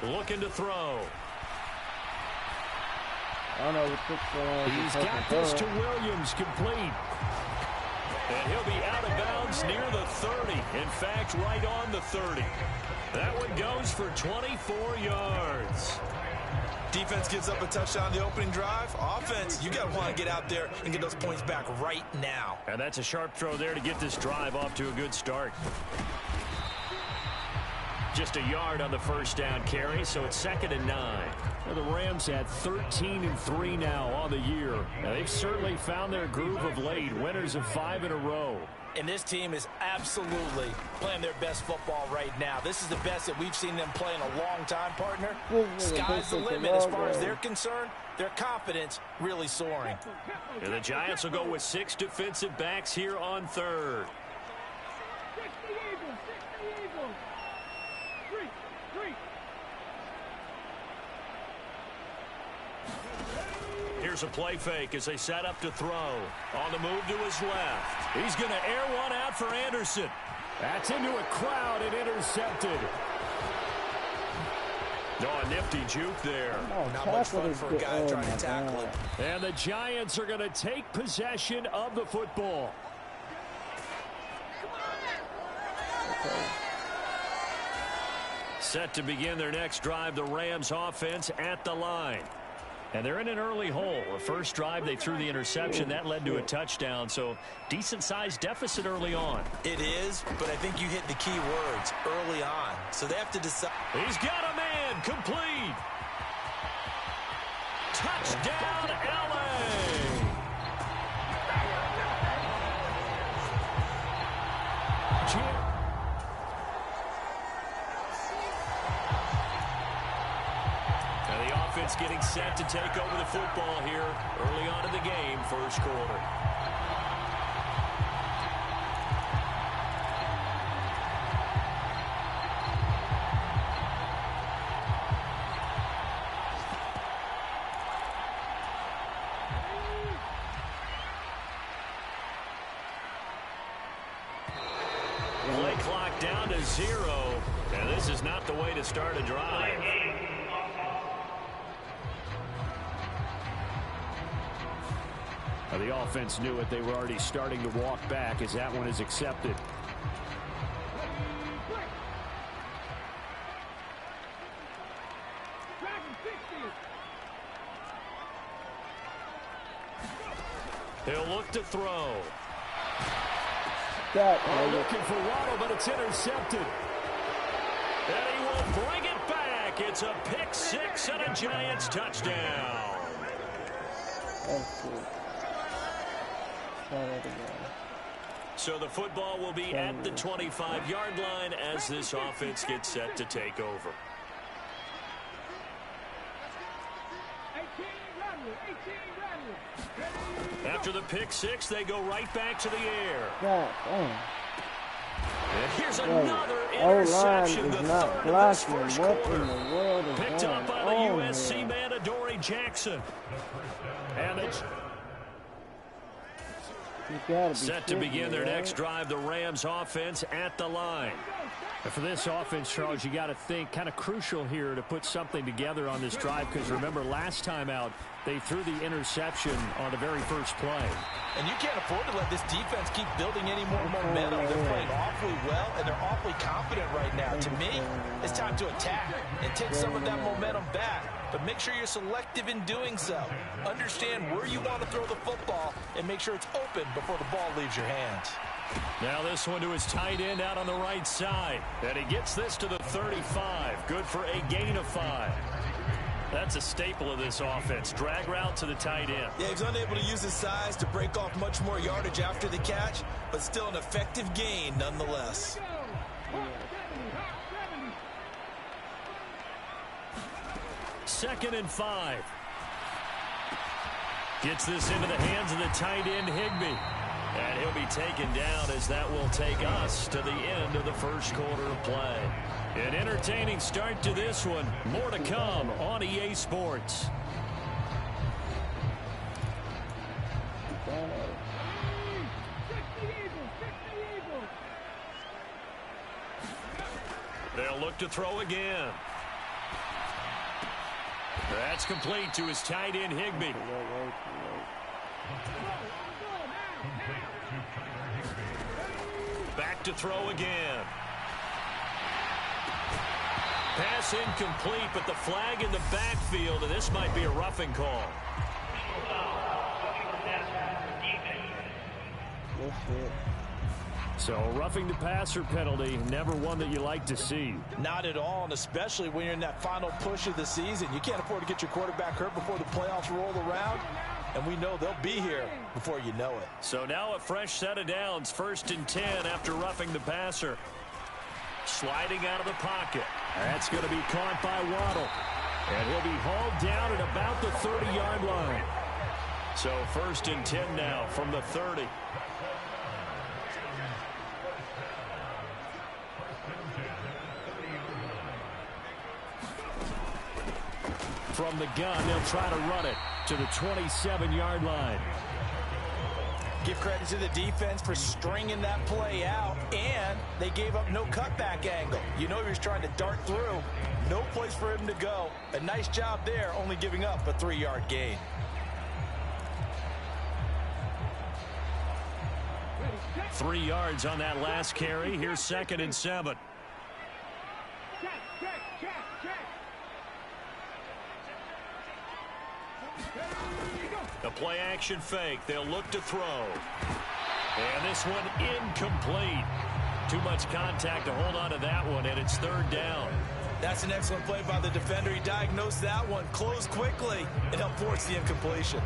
S3: Looking to throw.
S1: I know the trick.
S3: He's got this to Williams, complete. And he'll be out of bounds near the 30. In fact, right on the 30. That one goes for 24 yards.
S4: Defense gives up a touchdown the opening drive. Offense, you got to want to get out there and get those points back right now.
S3: And that's a sharp throw there to get this drive off to a good start. Just a yard on the first down carry, so it's 2nd and 9. Well, the Rams had 13-3 now on the year. Now, they've certainly found their groove of late, winners of 5 in a row.
S4: And this team is absolutely playing their best football right now. This is the best that we've seen them play in a long time, partner. Sky's the limit as far as they're concerned. Their confidence really soaring.
S3: And the Giants will go with 6 defensive backs here on 3rd. Here's a play fake as they set up to throw. On the move to his left. He's going to air one out for Anderson. That's into a crowd and intercepted. Oh, a nifty juke there.
S4: Not much fun for a guy trying to tackle him.
S3: And the Giants are going to take possession of the football. Set to begin their next drive, the Rams offense at the line. And they're in an early hole. The first drive, they threw the interception. That led to a touchdown. So, decent-sized deficit early on.
S4: It is, but I think you hit the key words early on. So they have to decide.
S3: He's got a man. Complete. Touchdown, L.A. It's getting set to take over the football here early on in the game, first quarter. Play clock down to 0, and this is not the way to start a drive.
S5: The offense knew it. They were already starting to walk back as that one is accepted. He'll look to throw. Looking for Waddle, but it's intercepted. And he will bring it back. It's a pick six and a Giants touchdown. So the football will be at the 25-yard line as this offense gets set to take over. After the pick six, they go right back to the air. And here's another interception. The third of this first quarter. Picked up by the USC man, Adoree Jackson. And it's set to begin their next drive. The Rams offense at the line. And for this offense, Charles, you got to think kind of crucial here to put something together on this drive, because remember last time out they threw the interception on the very first play.
S4: And you can't afford to let this defense keep building any more momentum. They're playing awfully well, and they're awfully confident right now. To me, it's time to attack and take some of that momentum back. But make sure you're selective in doing so. Understand where you want to throw the football and make sure it's open before the ball leaves your hands.
S5: Now this one to his tight end out on the right side. And he gets this to the 35. Good for a gain of 5. That's a staple of this offense. Drag route to the tight end.
S4: Yeah, he's unable to use his size to break off much more yardage after the catch, but still an effective gain nonetheless.
S5: Second and 5. Gets this into the hands of the tight end, Higbee. And he'll be taken down as that will take us to the end of the first quarter of play. An entertaining start to this one. More to come on EA Sports. They'll look to throw again. That's complete to his tight end, Higbee. Back to throw again. Pass incomplete, but the flag in the backfield, and this might be a roughing call. So roughing the passer penalty, never one that you like to see.
S4: Not at all, and especially when you're in that final push of the season. You can't afford to get your quarterback hurt before the playoffs roll around, and we know they'll be here before you know it.
S5: So now a fresh set of downs, 1st and 10 after roughing the passer. Sliding out of the pocket. That's going to be caught by Waddle. And he'll be hauled down at about the 30-yard line. So 1st and 10 now from the 30. From the gun, they'll try to run it to the 27-yard line.
S4: Give credit to the defense for stringing that play out, and they gave up no cutback angle. You know he was trying to dart through. No place for him to go. A nice job there, only giving up a 3-yard gain.
S5: Three yards on that last carry. Here's 2nd and 7. The play action fake. They'll look to throw. And this one incomplete. Too much contact to hold on to that one, and it's 3rd down.
S4: That's an excellent play by the defender. He diagnosed that one, closed quickly, and helped force the incompletion.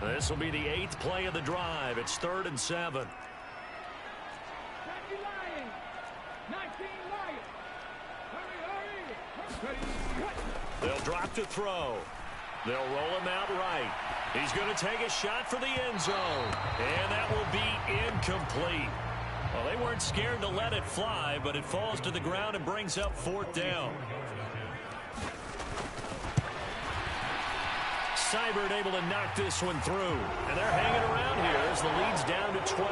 S5: This will be the 8th play of the drive. It's 3rd and 7. They'll drop to throw. They'll roll him out right. He's going to take a shot for the end zone. And that will be incomplete. Well, they weren't scared to let it fly, but it falls to the ground and brings up 4th down. Seibert able to knock this one through. And they're hanging around here as the lead's down to 12.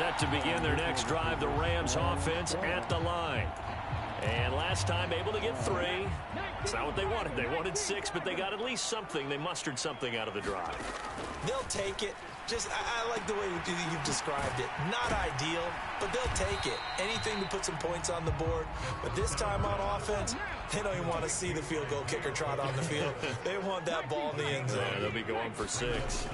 S3: Set to begin their next drive, the Rams offense at the line. And last time able to get 3. It's not what they wanted. They wanted 6, but they got at least something. They mustered something out of the drive.
S4: They'll take it. I like the way you've described it. Not ideal, but they'll take it. Anything to put some points on the board. But this time on offense, they don't even want to see the field goal kicker trot on the field. They want that ball in the end zone.
S3: Yeah, they'll be going for 6.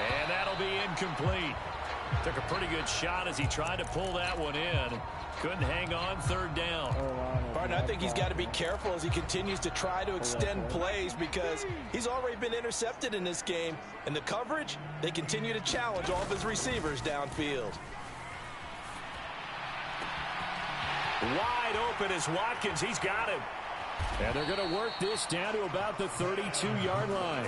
S3: And that'll be incomplete. Took a pretty good shot as he tried to pull that one in. Couldn't hang on, 3rd down.
S4: Partner, I think he's got to be careful as he continues to try to extend plays because he's already been intercepted in this game. And the coverage, they continue to challenge all of his receivers downfield.
S3: Wide open is Watkins. He's got him. And they're going to work this down to about the 32-yard line.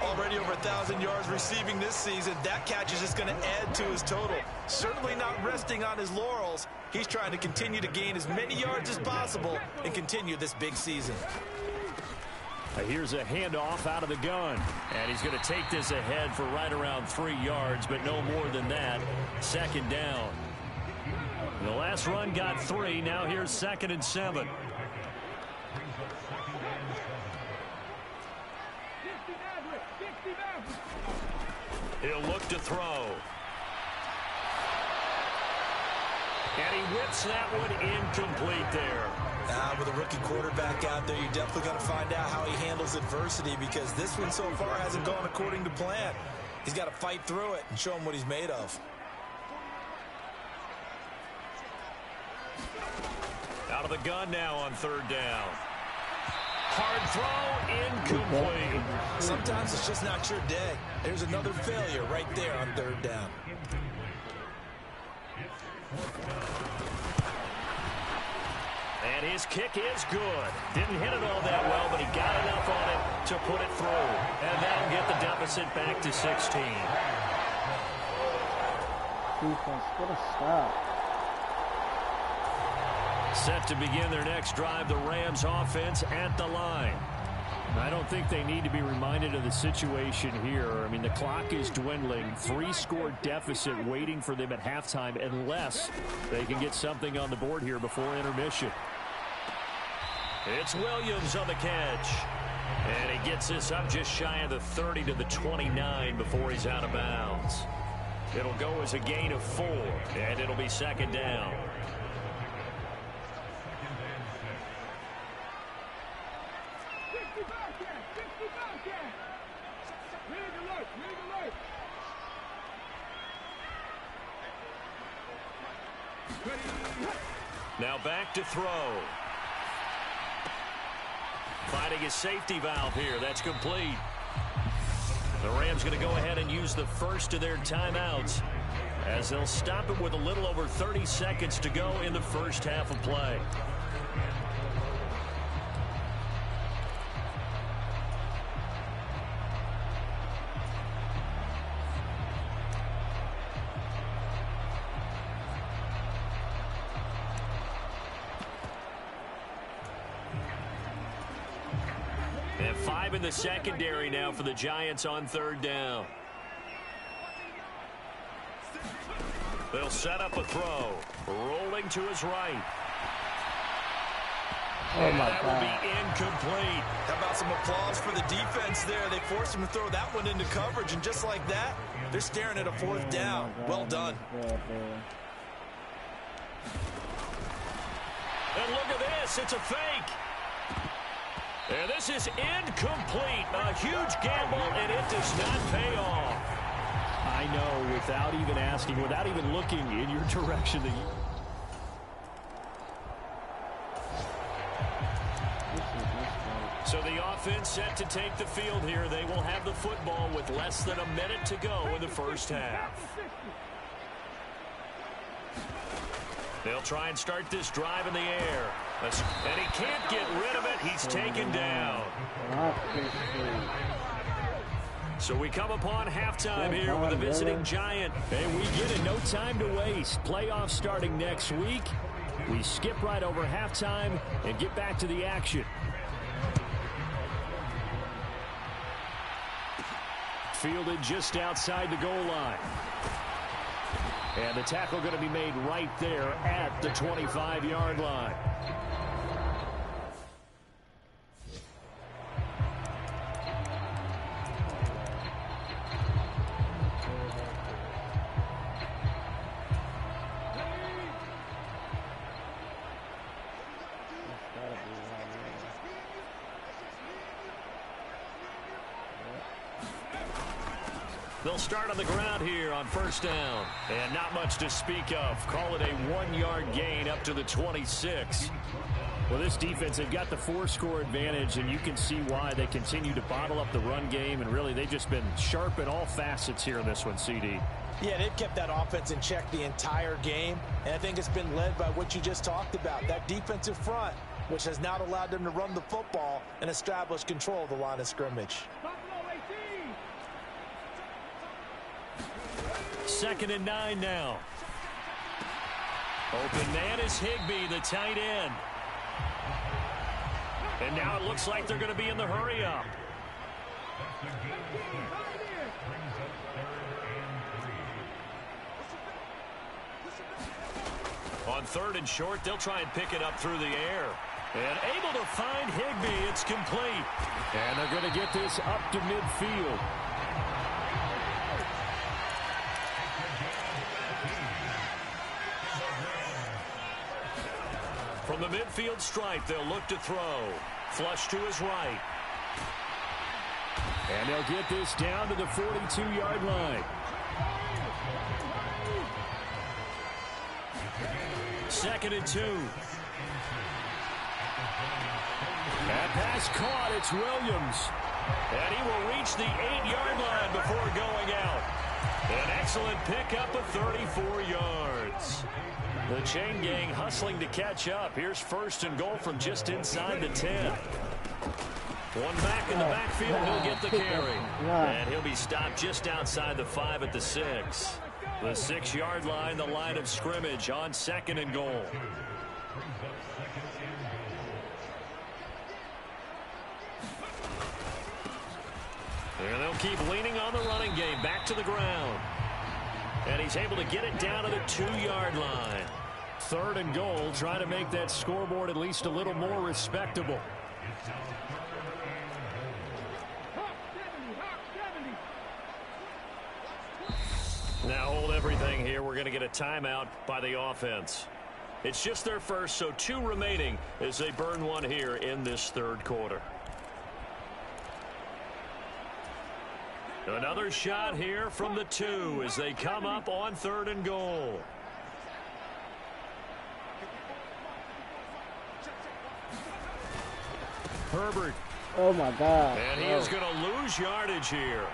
S4: Already over 1,000 yards receiving this season. That catch is just going to add to his total. Certainly not resting on his laurels. He's trying to continue to gain as many yards as possible and continue this big season.
S3: Here's a handoff out of the gun. And he's going to take this ahead for right around 3 yards, but no more than that. 2nd down. The last run got 3. Now here's 2nd and 7. He'll look to throw. And he whips that one incomplete there.
S4: With a rookie quarterback out there, you're definitely going to find out how he handles adversity because this one so far hasn't gone according to plan. He's got to fight through it and show him what he's made of.
S3: Out of the gun now on 3rd down. Hard throw, incomplete.
S4: Sometimes it's just not your day. There's another failure right there on 3rd down.
S3: And his kick is good. Didn't hit it all that well, but he got enough on it to put it through. And that'll get the deficit back to 16.
S1: Defense, get a stop.
S3: Set to begin their next drive, the Rams offense at the line. I don't think they need to be reminded of the situation here. I mean, the clock is dwindling. 3-score deficit waiting for them at halftime unless they can get something on the board here before intermission. It's Williams on the catch. And he gets this up just shy of the 30 to the 29 before he's out of bounds. It'll go as a gain of 4, and it'll be 2nd down. Now back to throw. Finding his safety valve here. That's complete. The Rams going to go ahead and use the first of their timeouts as they'll stop it with a little over 30 seconds to go in the first half of play. And 5 in the secondary now for the Giants on 3rd down. They'll set up a throw. Rolling to his right.
S1: Oh, my
S3: that
S1: God.
S3: will be incomplete.
S4: How about some applause for the defense there? They forced him to throw that one into coverage, and just like that, they're staring at a 4th down. Well done.
S3: And look at this. It's a fake. And this is incomplete. A huge gamble, and it does not pay off. I know, without even asking, without even looking in your direction. So the offense set to take the field here. They will have the football with less than a minute to go in the first half. They'll try and start this drive in the air. And he can't get rid of it. He's taken down. So we come upon halftime here with a visiting Giant. And we get it. No time to waste. Playoffs starting next week. We skip right over halftime and get back to the action.
S5: fielded just outside the goal line. And the tackle going to be made right there at the 25-yard line. They'll start on the ground here on first down. And not much to speak of. Call it a 1-yard gain up to the 26. Well, this defense, they've got the 4-score advantage, and you can see why they continue to bottle up the run game. And really, they've just been sharp in all facets here in this one, CD.
S4: Yeah, they've kept that offense in check the entire game. And I think it's been led by what you just talked about, that defensive front, which has now allowed them to run the football and establish control of the line of scrimmage.
S5: 2nd and 9 now. Open man is Higbee, the tight end. And now it looks like they're going to be in the hurry up. On 3rd and short, they'll try and pick it up through the air. And able to find Higbee. It's complete. And they're going to get this up to midfield. From the midfield stripe, they'll look to throw. Flush to his right. And they'll get this down to the 42-yard line. 2nd and 2. That pass caught. It's Williams. And he will reach the 8-yard line before going out. An excellent pickup of 34 yards. The chain gang hustling to catch up. Here's 1st and goal from just inside the 10. One back in the backfield. He'll get the carry. And he'll be stopped just outside the 5 at the 6. The 6-yard line, the line of scrimmage on 2nd and goal. And they'll keep leaning on the running game. Back to the ground. And he's able to get it down to the 2-yard line. 3rd and goal, trying to make that scoreboard at least a little more respectable. Now hold everything here. We're going to get a timeout by the offense. It's just their first, so 2 remaining as they burn one here in this 3rd quarter. Another shot here from the 2 as they come up on 3rd and goal. Herbert.
S1: Oh, my God.
S5: And he is going to lose yardage here.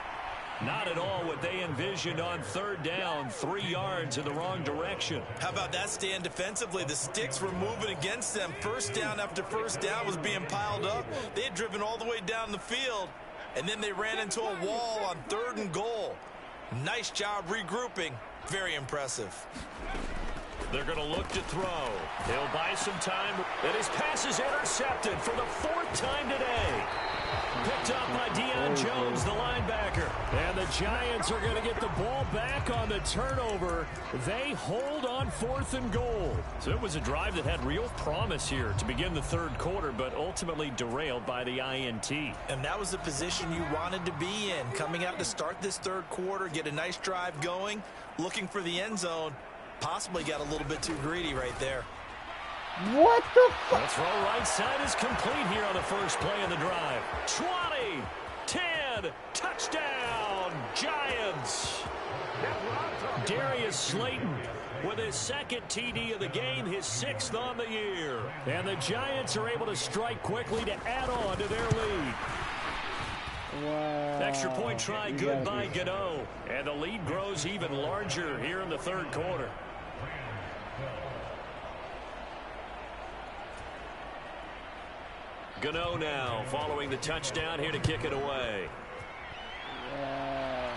S5: Not at all what they envisioned on 3rd down. 3 yards in the wrong direction.
S4: How about that stand defensively? The sticks were moving against them. First down after first down was being piled up. They had driven all the way down the field. And then they ran into a wall on 3rd and goal. Nice job regrouping. Very impressive.
S5: They're going to look to throw. He'll buy some time. And his pass is intercepted for the 4th time today. Picked up by Deion Jones, the linebacker. And the Giants are going to get the ball back on the turnover. They hold on 4th and goal. So it was a drive that had real promise here to begin the 3rd quarter, but ultimately derailed by the INT.
S4: And that was the position you wanted to be in. Coming out to start this 3rd quarter, get a nice drive going, looking for the end zone. Possibly got a little bit too greedy right there.
S1: What the fuck?
S5: The throw right side is complete here on the first play of the drive. 20, 10, touchdown, Giants. Darius Slayton with his 2nd TD of the game, his 6th on the year. And the Giants are able to strike quickly to add on to their lead.
S1: Wow.
S5: Extra point try good by Gano. And the lead grows even larger here in the 3rd quarter. Gano now following the touchdown here to kick it away.
S1: Yeah.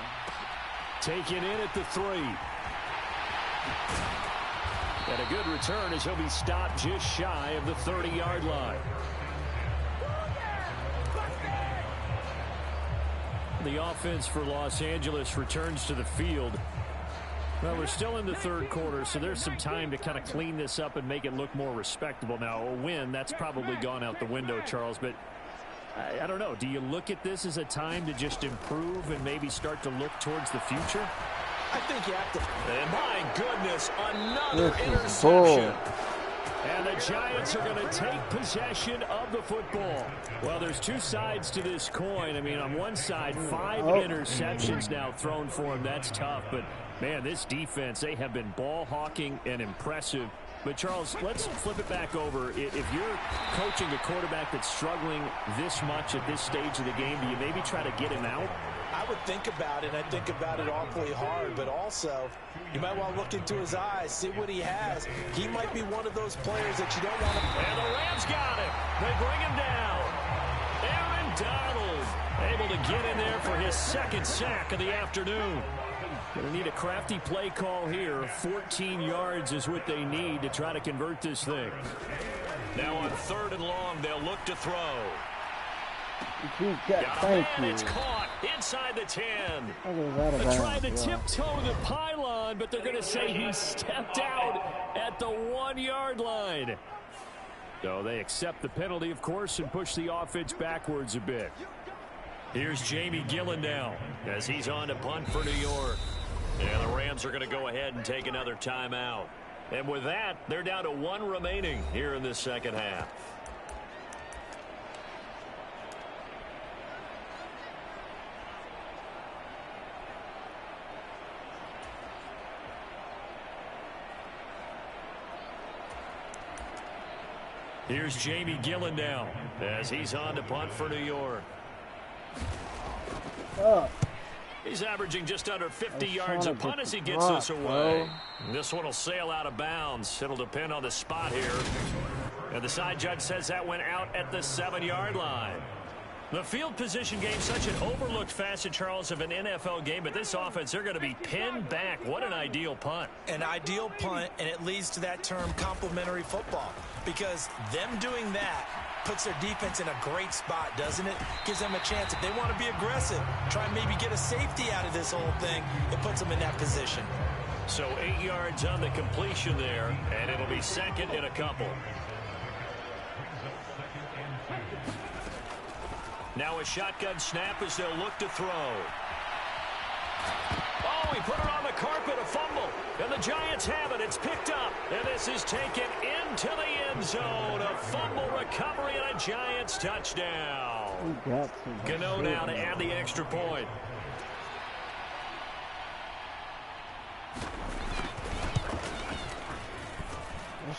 S5: Taken in at the 3. And a good return as he'll be stopped just shy of the 30-yard line. The offense for Los Angeles returns to the field. Well, we're still in the third quarter, so there's some time to kind of clean this up and make it look more respectable. Now, a win, that's probably gone out the window, Charles, but I don't know. Do you look at this as a time to just improve and maybe start to look towards the future?
S4: I think you have to.
S3: And my goodness, another interception.
S5: And the Giants are going to take possession of the football. Well, there's two sides to this coin. I mean, on one side, 5 interceptions now thrown for him. That's tough. But, man, this defense, they have been ball hawking and impressive. But, Charles, let's flip it back over. If you're coaching a quarterback that's struggling this much at this stage of the game, do you maybe try to get him out?
S4: I would think about it, and I think about it awfully hard, but also you might want to look into his eyes, see what he has. He might be one of those players that you don't want to...
S3: And the Rams got him. They bring him down. Aaron Donald able to get in there for his second sack of the afternoon.
S5: Going to need a crafty play call here. 14 yards is what they need to try to convert this thing.
S3: Now on 3rd and long, they'll look to throw.
S1: Thank you.
S3: It's caught inside the 10.
S5: They're trying to tiptoe to the pylon, but they're going to say he stepped out at the 1-yard line. So they accept the penalty, of course, and push the offense backwards a bit.
S3: Here's Jamie Gillen now as he's on to punt for New York. And the Rams are going to go ahead and take another timeout. And with that, they're down to 1 remaining here in the second half. Here's Jamie Gillen now as he's on to punt for New York. He's averaging just under 50 yards a punt as he gets this away. This one will sail out of bounds. It'll depend on the spot here. And the side judge says that went out at the 7-yard line. The field position game, such an overlooked facet, Charles, of an NFL game. But this offense, they're going to be pinned back. What an ideal punt.
S4: An ideal punt, and it leads to that term complementary football. Because them doing that puts their defense in a great spot, doesn't it? Gives them a chance. If they want to be aggressive, try and maybe get a safety out of this whole thing, it puts them in that position.
S3: So 8 yards on the completion there, and it'll be second and a couple. Now a shotgun snap as they'll look to throw. Oh, he put it on the carpet, a fumble. And the Giants have it. It's picked up. And this is taken into the end zone. A fumble recovery and a Giants touchdown. Gano now to add the extra point.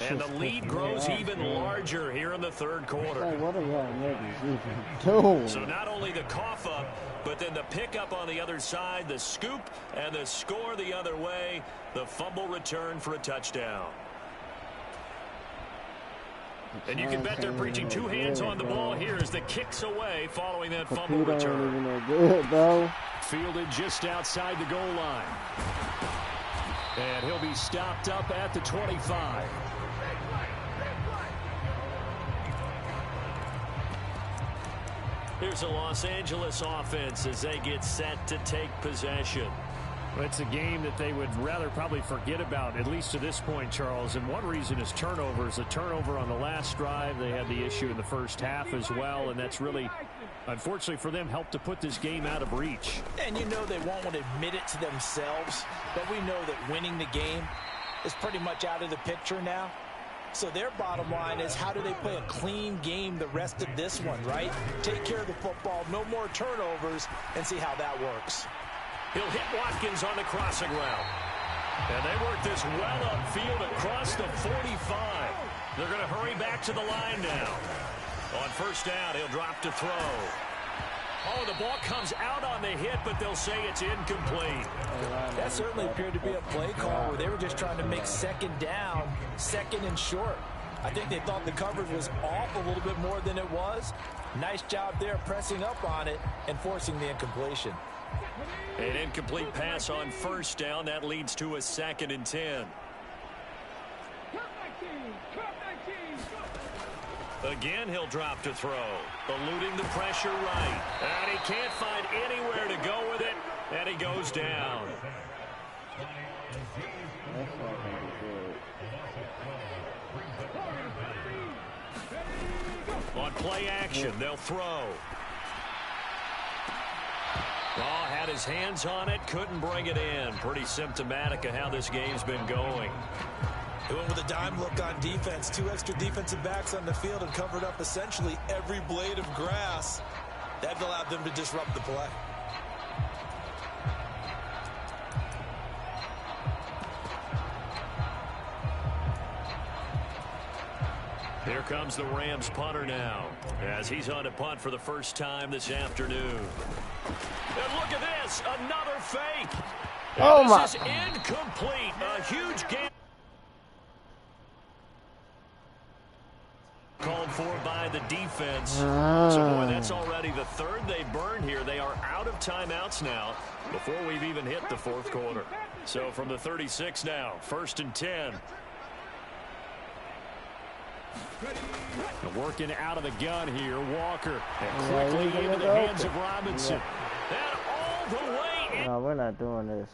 S3: And the lead grows even larger here in the third quarter.
S1: What are y'all niggas even doing?
S3: So not only the cough up, but then the pickup on the other side, the scoop, and the score the other way. The fumble return for a touchdown. And you can bet they're preaching 2 hands on the ball here as the kicks away following that fumble return.
S1: Good, bro.
S5: Fielded just outside the goal line. And he'll be stopped up at the 25.
S3: Here's a Los Angeles offense as they get set to take possession.
S5: Well, it's a game that they would rather probably forget about, at least to this point, Charles. And one reason is turnovers. A turnover on the last drive. They had the issue in the first half as well. And that's really, unfortunately for them, helped to put this game out of reach.
S4: And you know they won't want to admit it to themselves. But we know that winning the game is pretty much out of the picture now. So their bottom line is, how do they play a clean game the rest of this one, right? Take care of the football, no more turnovers, and see how that works.
S3: He'll hit Watkins on the crossing route. And they work this well upfield across the 45. They're going to hurry back to the line now. On first down, he'll drop to throw. Oh, the ball comes out on the hit, but they'll say it's incomplete.
S4: That certainly appeared to be a play call where they were just trying to make second down, second and short. I think they thought the coverage was off a little bit more than it was. Nice job there pressing up on it and forcing the incompletion.
S3: An incomplete pass on first down. That leads to a 2nd and 10. Again, he'll drop to throw. Eluding the pressure right. And he can't find anywhere to go with it. And he goes down.
S1: That's not going to be good.
S3: On play action, they'll throw. Oh, had his hands on it, couldn't bring it in. Pretty symptomatic of how this game's been going.
S4: He went with a dime look on defense. 2 extra defensive backs on the field and covered up essentially every blade of grass. That allowed them to disrupt the play.
S3: Here comes the Rams punter now, as he's on to punt for the first time this afternoon. And look at this, another fake.
S1: Oh, my.
S3: This is incomplete. A huge game. Called for by the defense. So, boy, that's already the third they burned here. They are out of timeouts now before we've even hit the fourth quarter. So, from the 36 now, 1st and 10.
S5: Working out of the gun here, Walker. And quickly into the hands of Robinson. And all the way in.
S1: No, we're not doing this.